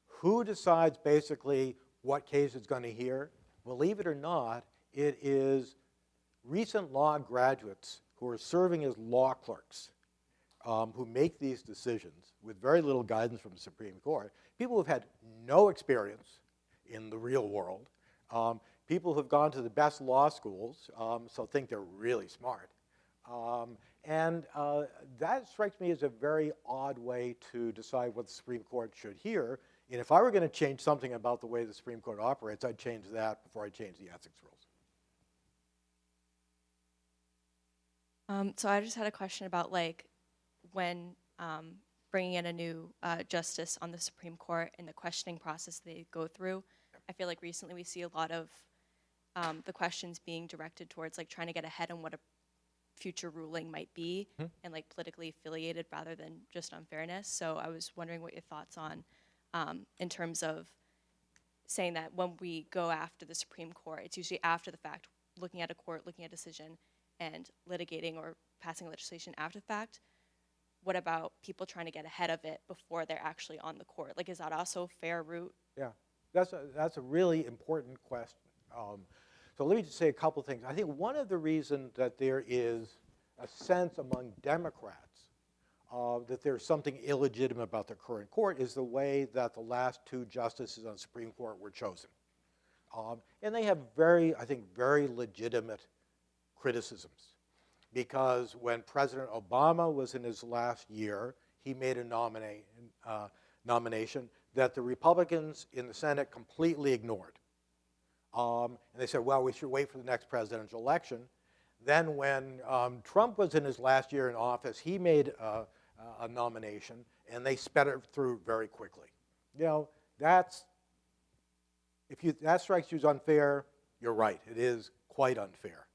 Who decides basically what case it's going to hear? Believe it or not, it is recent law graduates who are serving as law clerks who make these decisions with very little guidance from the Supreme Court. People who have had no experience in the real world. People who have gone to the best law schools, so think they're really smart. That strikes me as a very odd way to decide what the Supreme Court should hear. And if I were going to change something about the way the Supreme Court operates, I'd change that before I change the ethics rules. So I just had a question about when bringing in a new justice on the Supreme Court and the questioning process they go through. I feel like recently we see a lot of the questions being directed towards trying to get ahead on what a future ruling might be, and politically affiliated rather than just on fairness. So I was wondering what your thoughts on in terms of saying that when we go after the Supreme Court, it's usually after the fact, looking at a court, looking at a decision, and litigating or passing legislation after the fact. What about people trying to get ahead of it before they're actually on the court? Is that also a fair route? Yeah, that's a really important question. So let me just say a couple things. I think one of the reasons that there is a sense among Democrats that there's something illegitimate about the current court is the way that the last two justices on the Supreme Court were chosen. And they have very legitimate criticisms. Because when President Obama was in his last year, he made a nomination that the Republicans in the Senate completely ignored. And they said, well, we should wait for the next presidential election. Then when Trump was in his last year in office, he made a nomination, and they sped it through very quickly. That strikes you as unfair, you're right. It is quite unfair.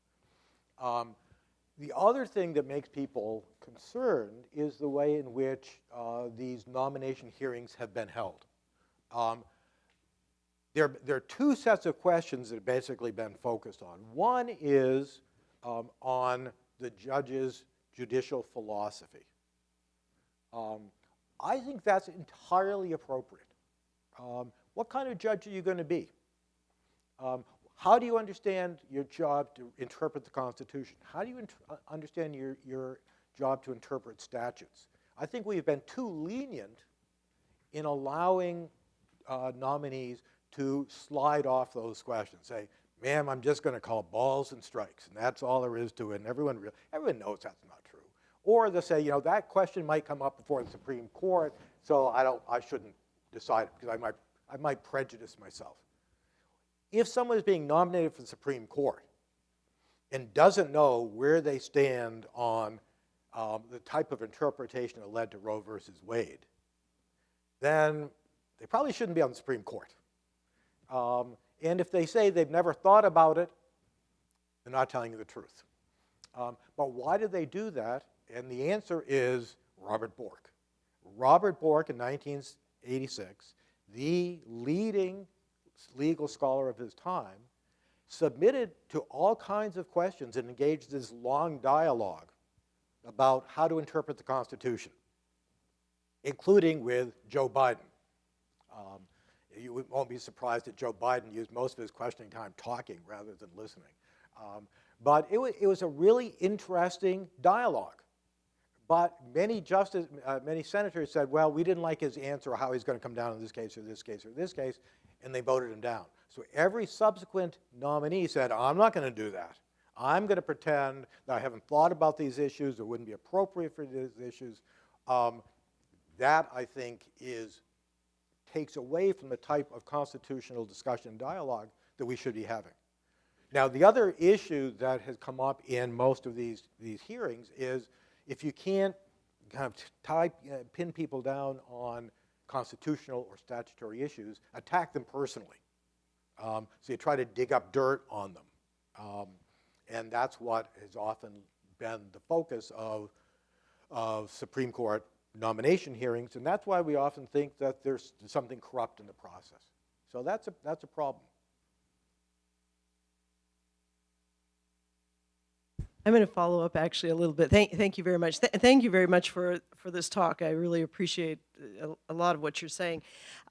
The other thing that makes people concerned is the way in which these nomination hearings have been held. There are two sets of questions that have basically been focused on. One is on the judge's judicial philosophy. I think that's entirely appropriate. What kind of judge are you going to be? How do you understand your job to interpret the Constitution? How do you understand your job to interpret statutes? I think we've been too lenient in allowing nominees to slide off those questions. Say, ma'am, I'm just going to call balls and strikes, and that's all there is to it, and everyone knows that's not true. Or they'll say, that question might come up before the Supreme Court, so I shouldn't decide it, because I might prejudice myself. If someone is being nominated for the Supreme Court and doesn't know where they stand on the type of interpretation that led to Roe versus Wade, then they probably shouldn't be on the Supreme Court. And if they say they've never thought about it, they're not telling you the truth. But why did they do that? And the answer is Robert Bork. Robert Bork in 1986, the leading legal scholar of his time, submitted to all kinds of questions and engaged this long dialogue about how to interpret the Constitution, including with Joe Biden. You won't be surprised that Joe Biden used most of his questioning time talking rather than listening. But it was a really interesting dialogue. But many senators said, well, we didn't like his answer or how he's going to come down in this case or this case or this case, and they voted him down. So every subsequent nominee said, I'm not going to do that. I'm going to pretend that I haven't thought about these issues or wouldn't be appropriate for these issues. That, I think, takes away from the type of constitutional discussion and dialogue that we should be having. Now, the other issue that has come up in most of these hearings is if you can't kind of pin people down on constitutional or statutory issues, attack them personally. So you try to dig up dirt on them. And that's what has often been the focus of Supreme Court nomination hearings, and that's why we often think that there's something corrupt in the process. So that's a problem. I'm going to follow up actually a little bit. Thank you very much. Thank you very much for this talk. I really appreciate a lot of what you're saying.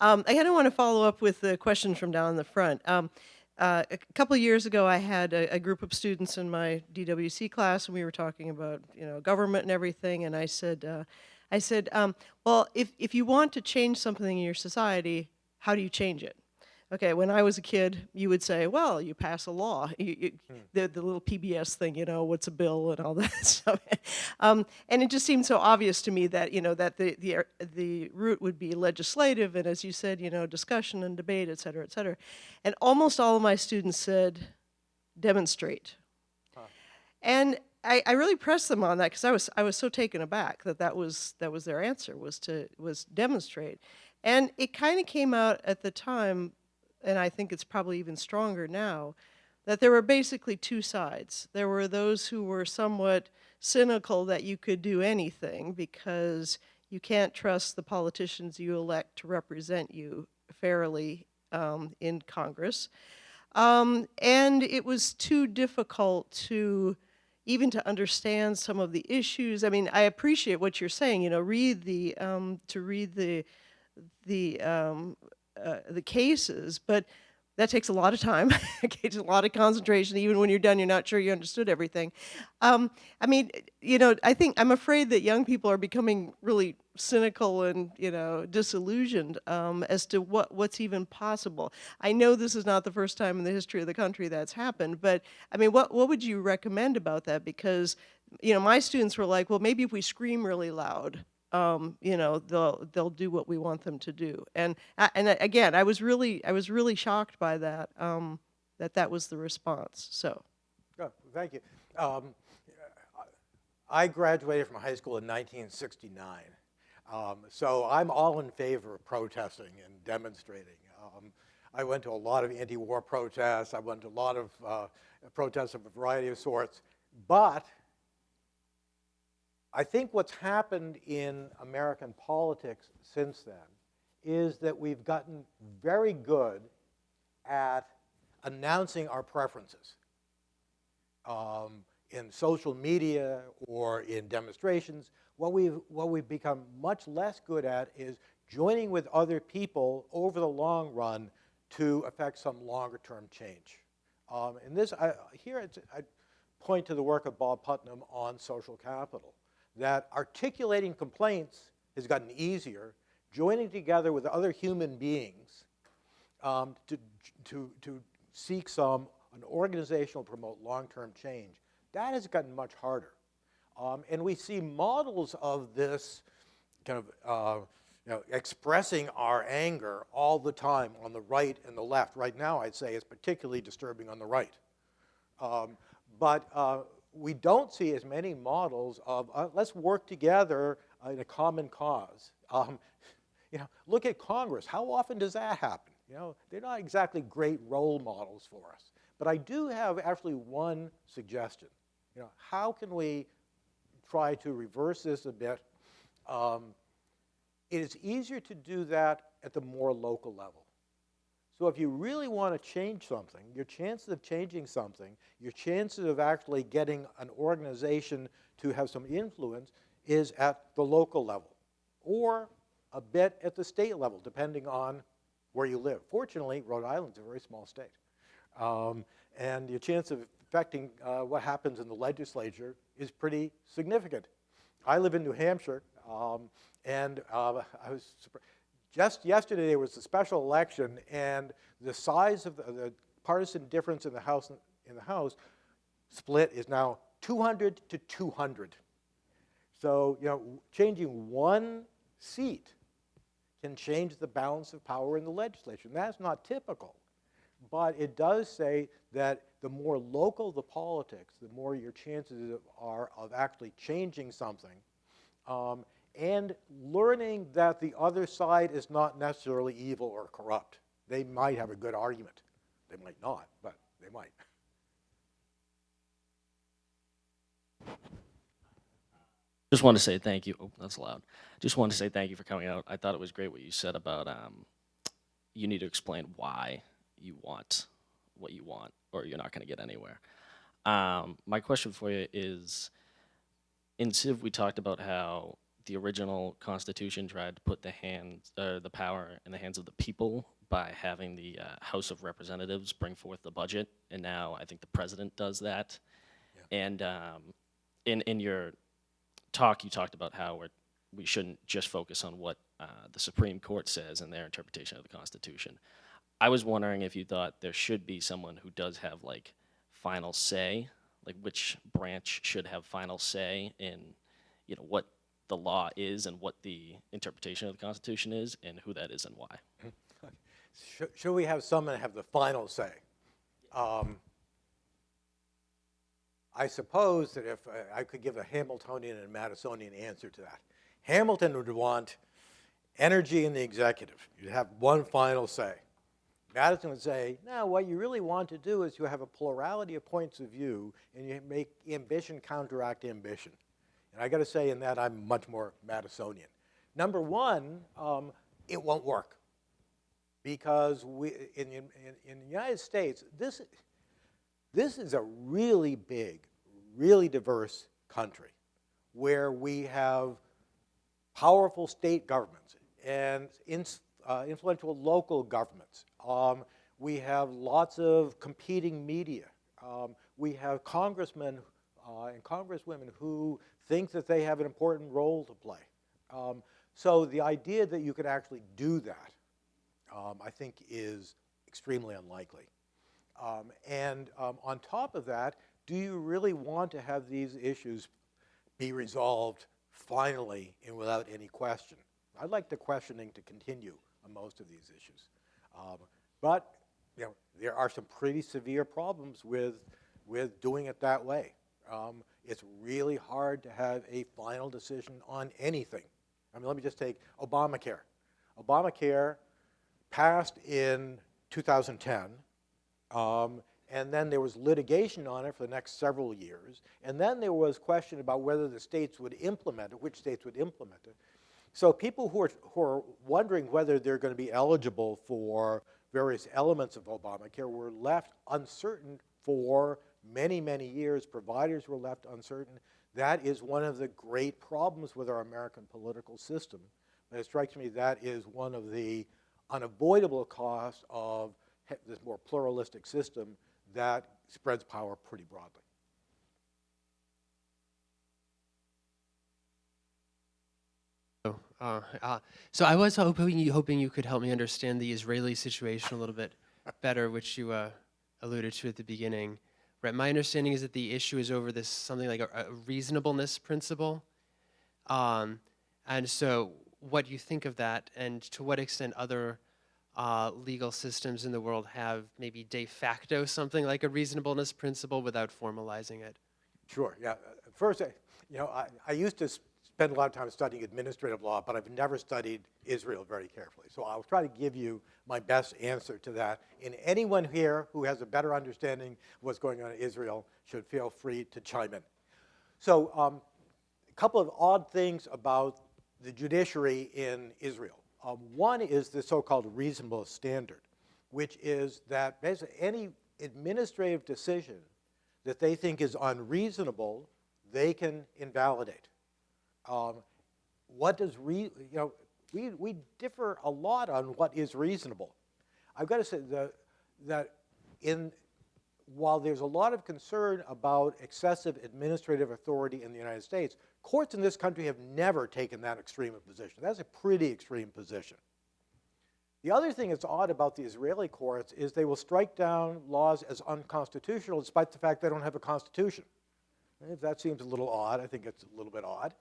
I kind of want to follow up with the questions from down in the front. A couple of years ago, I had a group of students in my DWC class, and we were talking about government and everything. And I said, well, if you want to change something in your society, how do you change it? Okay, when I was a kid, you would say, well, you pass a law. The little PBS thing, what's a bill and all that stuff. And it just seemed so obvious to me that, that the route would be legislative and, as you said, discussion and debate, et cetera, et cetera. And almost all of my students said, demonstrate. Huh. And I really pressed them on that because I was so taken aback that was their answer, was demonstrate. And it kind of came out at the time, and I think it's probably even stronger now, that there were basically two sides. There were those who were somewhat cynical that you could do anything because you can't trust the politicians you elect to represent you fairly in Congress. And it was too difficult to even to understand some of the issues. I mean, I appreciate what you're saying, read the cases, but that takes a lot of time. It takes a lot of concentration. Even when you're done, you're not sure you understood everything. I mean, I'm afraid that young people are becoming really cynical and, disillusioned as to what's even possible. I know this is not the first time in the history of the country that's happened, but I mean, what would you recommend about that? Because, my students were like, well, maybe if we scream really loud, they'll do what we want them to do. And again, I was really shocked by that, that was the response. So. Oh, thank you. I graduated from high school in 1969. So I'm all in favor of protesting and demonstrating. I went to a lot of anti-war protests. I went to a lot of protests of a variety of sorts. But I think what's happened in American politics since then is that we've gotten very good at announcing our preferences in social media or in demonstrations. What we've become much less good at is joining with other people over the long run to affect some longer-term change. And this, I point to the work of Bob Putnam on social capital, that articulating complaints has gotten easier, joining together with other human beings to seek an organizational promote long-term change, that has gotten much harder. And we see models of this kind of expressing our anger all the time on the right and the left. Right now, I'd say it's particularly disturbing on the right. But we don't see as many models of let's work together in a common cause. Look at Congress. How often does that happen? They're not exactly great role models for us. But I do have actually one suggestion. How can we try to reverse this a bit? It is easier to do that at the more local level. So if you really want to change something, your chances of changing something, your chances of actually getting an organization to have some influence is at the local level or a bit at the state level, depending on where you live. Fortunately, Rhode Island's a very small state. And your chance of affecting what happens in the legislature is pretty significant. I live in New Hampshire, and I was surprised. Just yesterday, there was a special election, and the size of the partisan difference in the House split is now 200 to 200. So, changing one seat can change the balance of power in the legislature. And that's not typical. But it does say that the more local the politics, the more your chances are of actually changing something. And learning that the other side is not necessarily evil or corrupt. They might have a good argument. They might not, but they might. Just want to say thank you. Oh, that's loud. Just want to say thank you for coming out. I thought it was great what you said about you need to explain why you want what you want, or you're not going to get anywhere. My question for you is, in Civ, we talked about how the original Constitution tried to put the power in the hands of the people by having the House of Representatives bring forth the budget, and now I think the president does that. Yeah. And in your talk, you talked about how we shouldn't just focus on what the Supreme Court says and their interpretation of the Constitution. I was wondering if you thought there should be someone who does have like final say, like which branch should have final say in, you know, what the law is and what the interpretation of the Constitution is, and who that is and why. Should we have someone have the final say? I suppose that if I could give a Hamiltonian and Madisonian answer to that. Hamilton would want energy in the executive. You'd have one final say. Madison would say, no, what you really want to do is you have a plurality of points of view and you make ambition counteract ambition. And I got to say in that I'm much more Madisonian. Number one, it won't work. Because in the United States, this is a really big, really diverse country where we have powerful state governments and influential local governments. We have lots of competing media. We have congressmen and congresswomen who think that they have an important role to play. So the idea that you could actually do that, I think, is extremely unlikely. On top of that, do you really want to have these issues be resolved finally and without any question? I'd like the questioning to continue on most of these issues. But you know, there are some pretty severe problems with doing it that way. It's really hard to have a final decision on anything. I mean, let me just take Obamacare. Obamacare passed in 2010, and then there was litigation on it for the next several years, and then there was question about whether the states would implement it, which states would implement it. So people who are wondering whether they're going to be eligible for various elements of Obamacare were left uncertain for many, many years. Providers were left uncertain. That is one of the great problems with our American political system. And it strikes me that is one of the unavoidable costs of this more pluralistic system that spreads power pretty broadly. So I was hoping you could help me understand the Israeli situation a little bit better, which you alluded to at the beginning. Right, my understanding is that the issue is over this something like a reasonableness principle, and so what do you think of that, and to what extent other legal systems in the world have maybe de facto something like a reasonableness principle without formalizing it? Sure. Yeah. First, I used to spend a lot of time studying administrative law, but I've never studied Israel very carefully. So I'll try to give you my best answer to that. And anyone here who has a better understanding of what's going on in Israel should feel free to chime in. So a couple of odd things about the judiciary in Israel. One is the so-called reasonable standard, which is that basically any administrative decision that they think is unreasonable, they can invalidate. What does we differ a lot on what is reasonable. I've got to say that while there's a lot of concern about excessive administrative authority in the United States, courts in this country have never taken that extreme a position. That's a pretty extreme position. The other thing that's odd about the Israeli courts is they will strike down laws as unconstitutional despite the fact they don't have a constitution. If that seems a little odd, I think it's a little bit odd.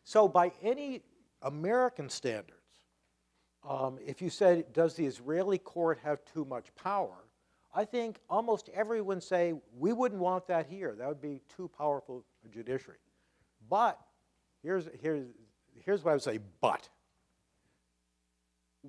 So by any American standards, if you said, does the Israeli court have too much power, I think almost everyone say, we wouldn't want that here. That would be too powerful a judiciary. But here's what I would say, but.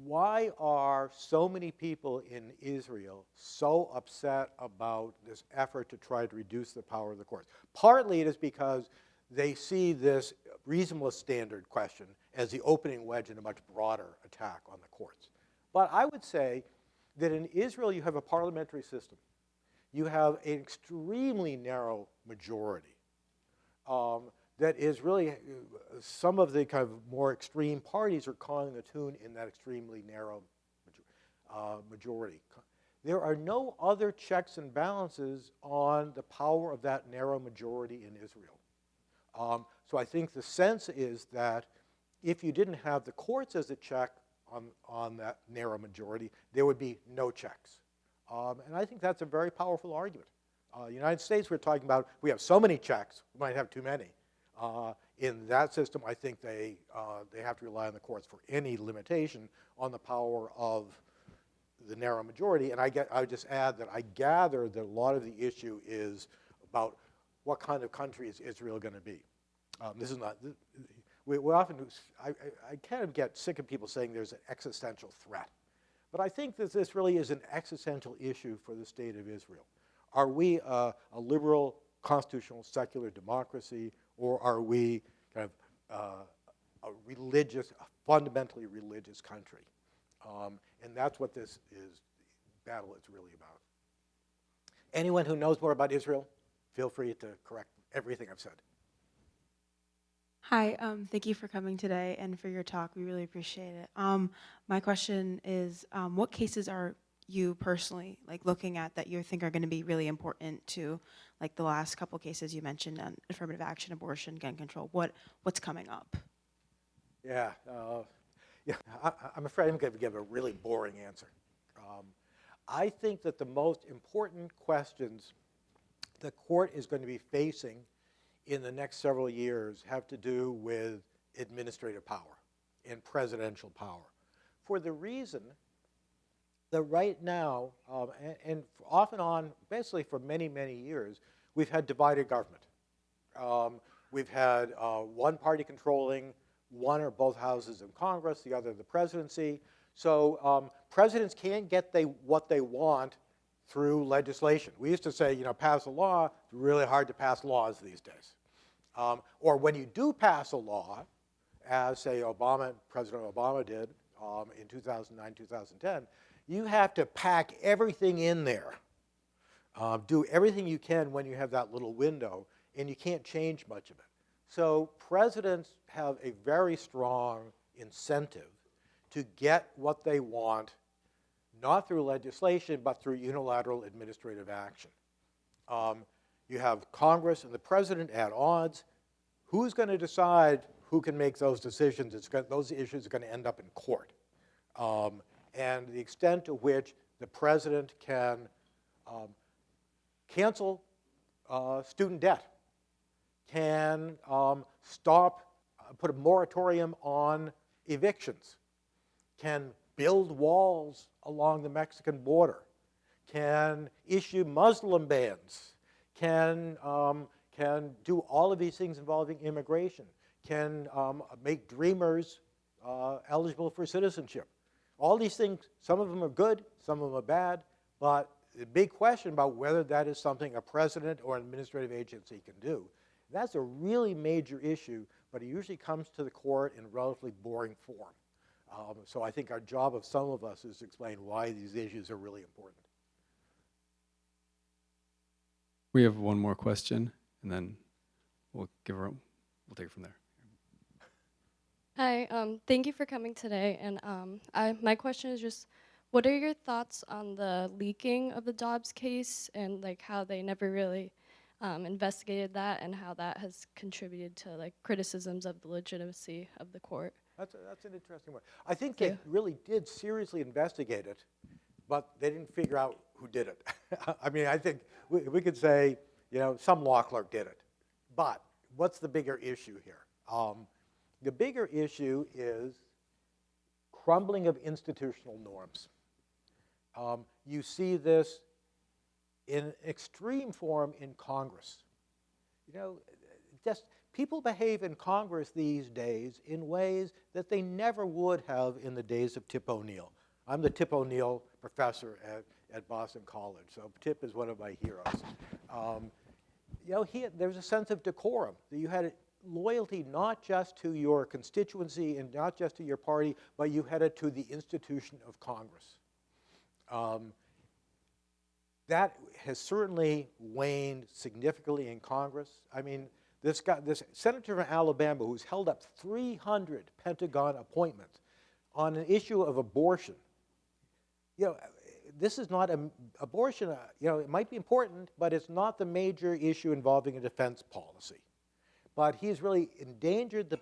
Why are so many people in Israel so upset about this effort to try to reduce the power of the courts? Partly it is because they see this reasonable standard question as the opening wedge in a much broader attack on the courts. But I would say that in Israel you have a parliamentary system. You have an extremely narrow majority that is really, some of the kind of more extreme parties are calling the tune in that extremely narrow majority. There are no other checks and balances on the power of that narrow majority in Israel. So I think the sense is that if you didn't have the courts as a check on that narrow majority, there would be no checks. And I think that's a very powerful argument. The United States, we're talking about, we have so many checks, we might have too many. In that system, I think they have to rely on the courts for any limitation on the power of the narrow majority. And I would just add that I gather that a lot of the issue is about what kind of country is Israel going to be. This is not, we often, I kind of get sick of people saying there's an existential threat. But I think that this really is an existential issue for the state of Israel. Are we a liberal, constitutional, secular democracy, or are we kind of a religious, a fundamentally religious country? And that's what this battle is really about. Anyone who knows more about Israel, feel free to correct everything I've said. Hi, thank you for coming today and for your talk. We really appreciate it. My question is, what cases are you personally looking at that you think are going to be really important to the last couple cases you mentioned on affirmative action, abortion, gun control? What's coming up? Yeah, I'm afraid I'm going to give a really boring answer. I think that the most important questions the court is going to be facing in the next several years have to do with administrative power and presidential power. For the reason that right now, and off and on, basically for many, many years, we've had divided government. We've had one party controlling one or both houses of Congress, the other the presidency. So presidents can't get what they want through legislation. We used to say, pass a law. It's really hard to pass laws these days. Or when you do pass a law, as, say, President Obama did in 2009, 2010, you have to pack everything in there. Do everything you can when you have that little window, and you can't change much of it. So presidents have a very strong incentive to get what they want, not through legislation, but through unilateral administrative action. You have Congress and the president at odds. Who's going to decide who can make those decisions? Those issues are going to end up in court. And the extent to which the president can cancel student debt, can put a moratorium on evictions, can build walls along the Mexican border, can issue Muslim bans, can do all of these things involving immigration, can make dreamers eligible for citizenship. All these things, some of them are good, some of them are bad, but the big question about whether that is something a president or an administrative agency can do, that's a really major issue, but it usually comes to the court in relatively boring form. So I think our job of some of us is to explain why these issues are really important. We have one more question, and then we'll take it from there. Hi, thank you for coming today. And my question is just, what are your thoughts on the leaking of the Dobbs case and how they never really investigated that and how that has contributed to criticisms of the legitimacy of the court? That's an interesting one. I think they really did seriously investigate it, but they didn't figure out who did it. I mean, I think we could say, some law clerk did it. But what's the bigger issue here? The bigger issue is crumbling of institutional norms. You see this in extreme form in Congress. Just people behave in Congress these days in ways that they never would have in the days of Tip O'Neill. I'm the Tip O'Neill professor at Boston College, so Tip is one of my heroes. there was a sense of decorum, that you had loyalty not just to your constituency and not just to your party, but you had it to the institution of Congress. That has certainly waned significantly in Congress. I mean, this senator from Alabama who's held up 300 Pentagon appointments on an issue of abortion. This is not abortion. It might be important, but it's not the major issue involving a defense policy. But he's really endangered the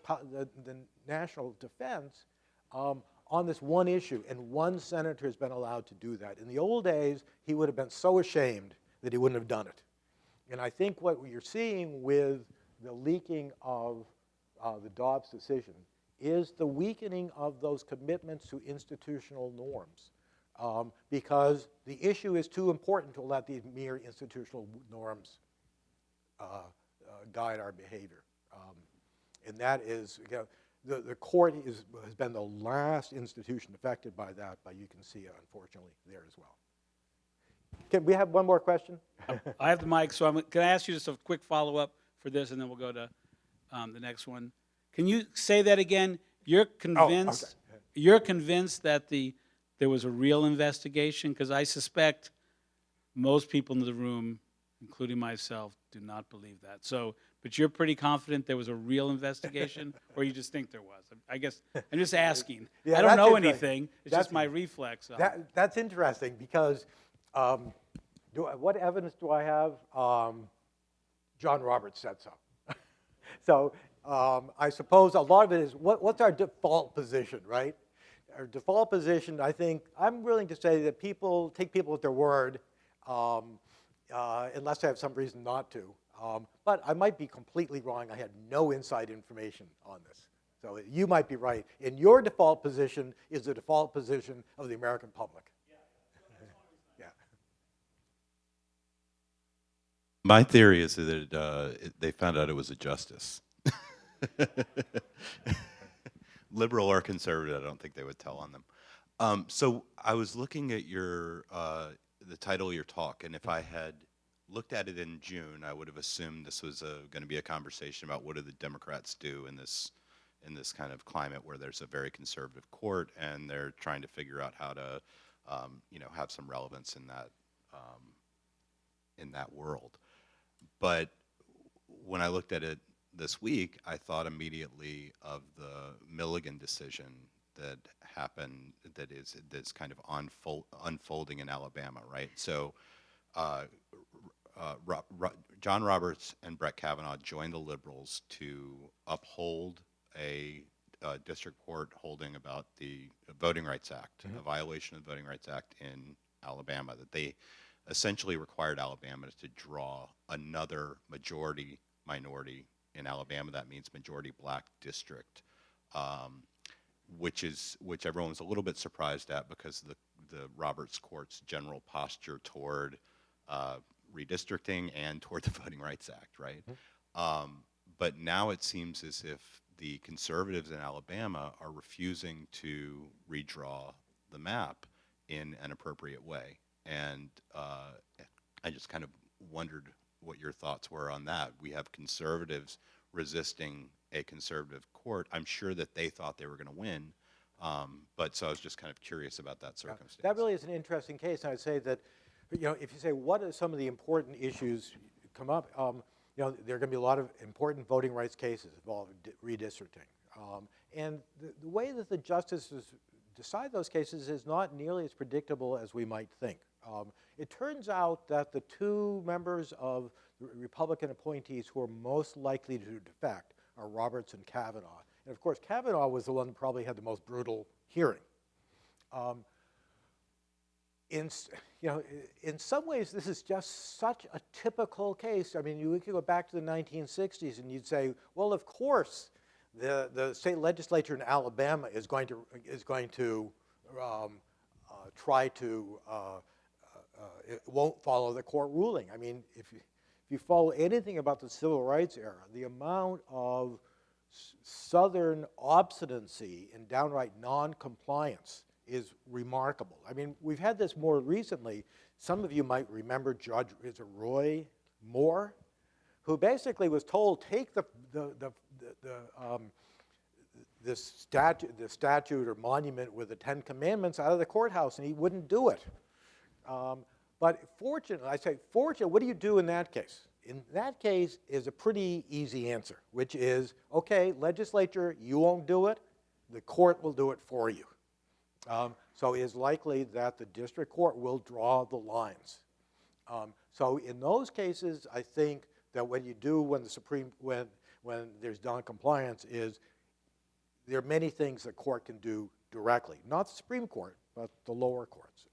national defense on this one issue, and one senator has been allowed to do that. In the old days, he would have been so ashamed that he wouldn't have done it. And I think what you're seeing with the leaking of the Dobbs decision is the weakening of those commitments to institutional norms, because the issue is too important to let these mere institutional norms guide our behavior. And that is, the court has been the last institution affected by that, but you can see it, unfortunately, there as well. Can we have one more question? I have the mic, so can I ask you just a quick follow-up for this, and then we'll go to the next one. Can you say that again? You're convinced, you're convinced that there was a real investigation? Because I suspect most people in the room, including myself, do not believe that. So, but you're pretty confident there was a real investigation, or you just think there was? I guess I'm just asking. Yeah, I don't know anything. It's just my reflex. That's interesting, because what evidence do I have? John Roberts said so. So I suppose a lot of it is, what's our default position, right? Our default position, I think, I'm willing to say that take people at their word, unless they have some reason not to. But I might be completely wrong. I had no inside information on this. So you might be right. And your default position is the default position of the American public. Yeah. My theory is that they found out it was a justice. Liberal or conservative, I don't think they would tell on them. So I was looking at the title of your talk, and if I had looked at it in June, I would have assumed this was going to be a conversation about what do the Democrats do in this kind of climate where there's a very conservative court and they're trying to figure out how to have some relevance in that world. But when I looked at it this week, I thought immediately of the Milligan decision that happened, that's kind of unfolding in Alabama, right? So John Roberts and Brett Kavanaugh joined the liberals to uphold a district court holding about the Voting Rights Act, a violation of the Voting Rights Act in Alabama, that they essentially required Alabama to draw another majority minority in Alabama. That means majority black district, which everyone was a little bit surprised at because the Roberts Court's general posture toward redistricting and toward the Voting Rights Act, right? But now it seems as if the conservatives in Alabama are refusing to redraw the map in an appropriate way. And I just kind of wondered what your thoughts were on that. We have conservatives resisting a conservative court. I'm sure that they thought they were going to win, but so I was just kind of curious about that circumstance. That really is an interesting case. I'd say that, if you say what are some of the important issues come up, there are going to be a lot of important voting rights cases involving redistricting. And the way that the justices decide those cases is not nearly as predictable as we might think. It turns out that the two members of the Republican appointees who are most likely to defect are Roberts and Kavanaugh. And of course, Kavanaugh was the one who probably had the most brutal hearing. In some ways, this is just such a typical case. I mean, you could go back to the 1960s and you'd say, well, of course, the state legislature in Alabama is going to try to it won't follow the court ruling. I mean, if you follow anything about the civil rights era, the amount of Southern obstinacy and downright non-compliance is remarkable. I mean, we've had this more recently. Some of you might remember Judge Roy Moore, who basically was told, take the statute or monument with the 10 Commandments out of the courthouse, and he wouldn't do it. But fortunately, I say fortunately, what do you do in that case? In that case is a pretty easy answer, which is, okay, legislature, you won't do it, the court will do it for you. So it is likely that the district court will draw the lines. So in those cases, I think that what you do when when there's non-compliance is there are many things the court can do directly. Not the Supreme Court, but the lower courts.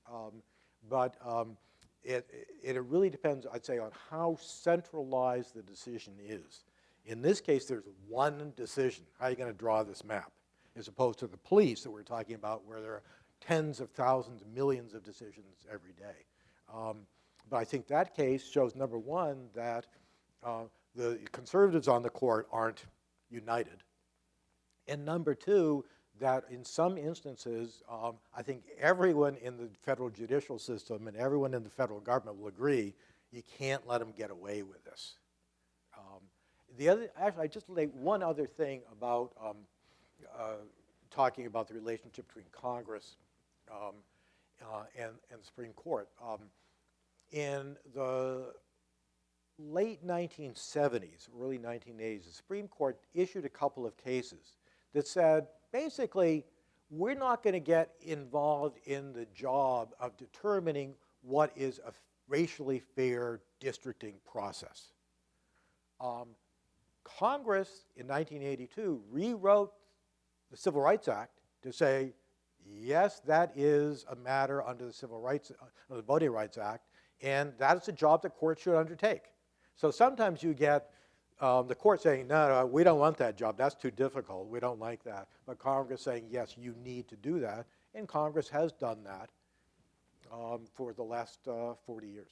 It really depends, I'd say, on how centralized the decision is. In this case, there's one decision. How are you going to draw this map? As opposed to the police that we're talking about, where there are tens of thousands, millions of decisions every day. But I think that case shows, number one, that the conservatives on the court aren't united. And number two, that in some instances, I think everyone in the federal judicial system and everyone in the federal government will agree you can't let them get away with this. Actually, I just like one other thing about talking about the relationship between Congress and the Supreme Court. In the late 1970s, early 1980s, the Supreme Court issued a couple of cases that said, basically, we're not going to get involved in the job of determining what is a racially fair districting process. Congress, in 1982, rewrote the Civil Rights Act to say, yes, that is a matter under the the Voting Rights Act, and that is a job the court should undertake. So sometimes you get the court saying, no, we don't want that job. That's too difficult. We don't like that. But Congress saying, yes, you need to do that. And Congress has done that for the last 40 years.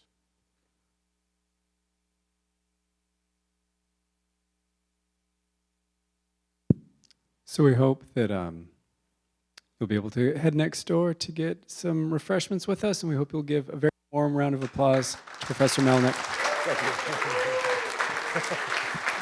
So we hope that you'll be able to head next door to get some refreshments with us, and we hope you'll give a very warm round of applause to Professor Melnick. Thank you.